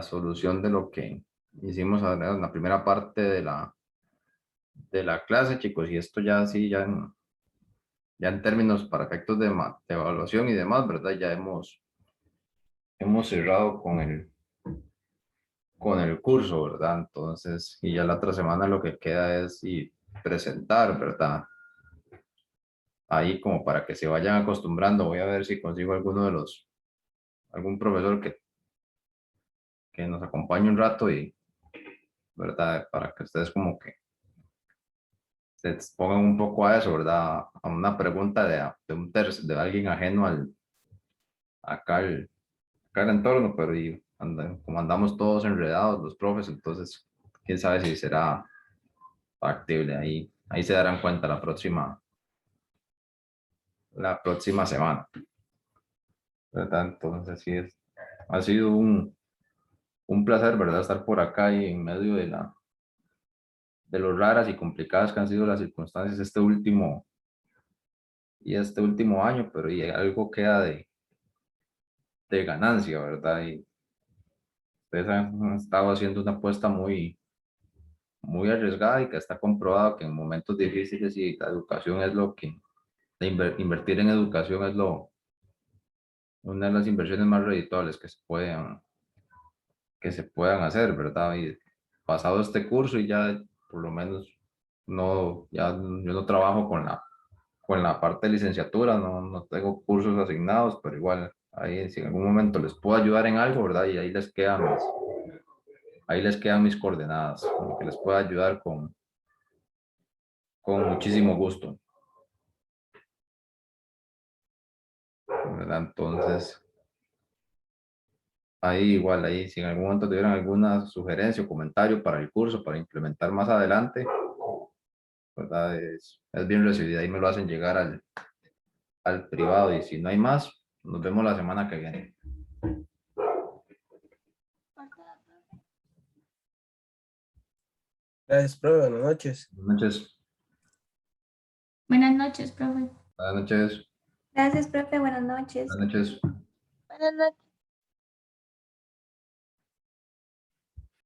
solución de lo que hicimos en la primera parte de la clase, chicos, y esto ya sí, ya en términos para efectos de evaluación y demás, ¿verdad? Ya hemos cerrado con el curso, ¿verdad? Entonces, y ya la otra semana lo que queda es presentar, ¿verdad? Ahí como para que se vayan acostumbrando, voy a ver si consigo algún profesor que nos acompañe un rato y, ¿verdad? Para que ustedes como que se pongan un poco a eso, ¿verdad? A una pregunta de alguien ajeno acá al entorno, pero como andamos todos enredados los profes, entonces quién sabe si será factible. Ahí se darán cuenta la próxima semana, ¿verdad? Entonces sí, ha sido un placer, ¿verdad? Estar por acá y en medio de lo raras y complicadas que han sido las circunstancias este último año, pero y algo queda de ganancia, ¿verdad? Y ustedes han estado haciendo una apuesta muy, muy arriesgada y que está comprobado que en momentos difíciles, y la educación es lo que, invertir en educación es una de las inversiones más redituables que se puedan hacer, ¿verdad? Y pasado este curso y ya por lo menos yo no trabajo con la parte de licenciatura, no tengo cursos asignados, pero igual ahí si en algún momento les puedo ayudar en algo, ¿verdad? Y ahí les quedan mis coordenadas, como que les pueda ayudar con muchísimo gusto, ¿verdad? Entonces, ahí igual, ahí si en algún momento tuvieran alguna sugerencia o comentario para el curso, para implementar más adelante, ¿verdad? Es bien recibida, ahí me lo hacen llegar al privado, y si no hay más, nos vemos la semana que viene. Gracias, profe. Buenas noches. Buenas noches. Buenas noches, profe. Buenas noches. Gracias, profe. Buenas noches. Buenas noches. Buenas noches.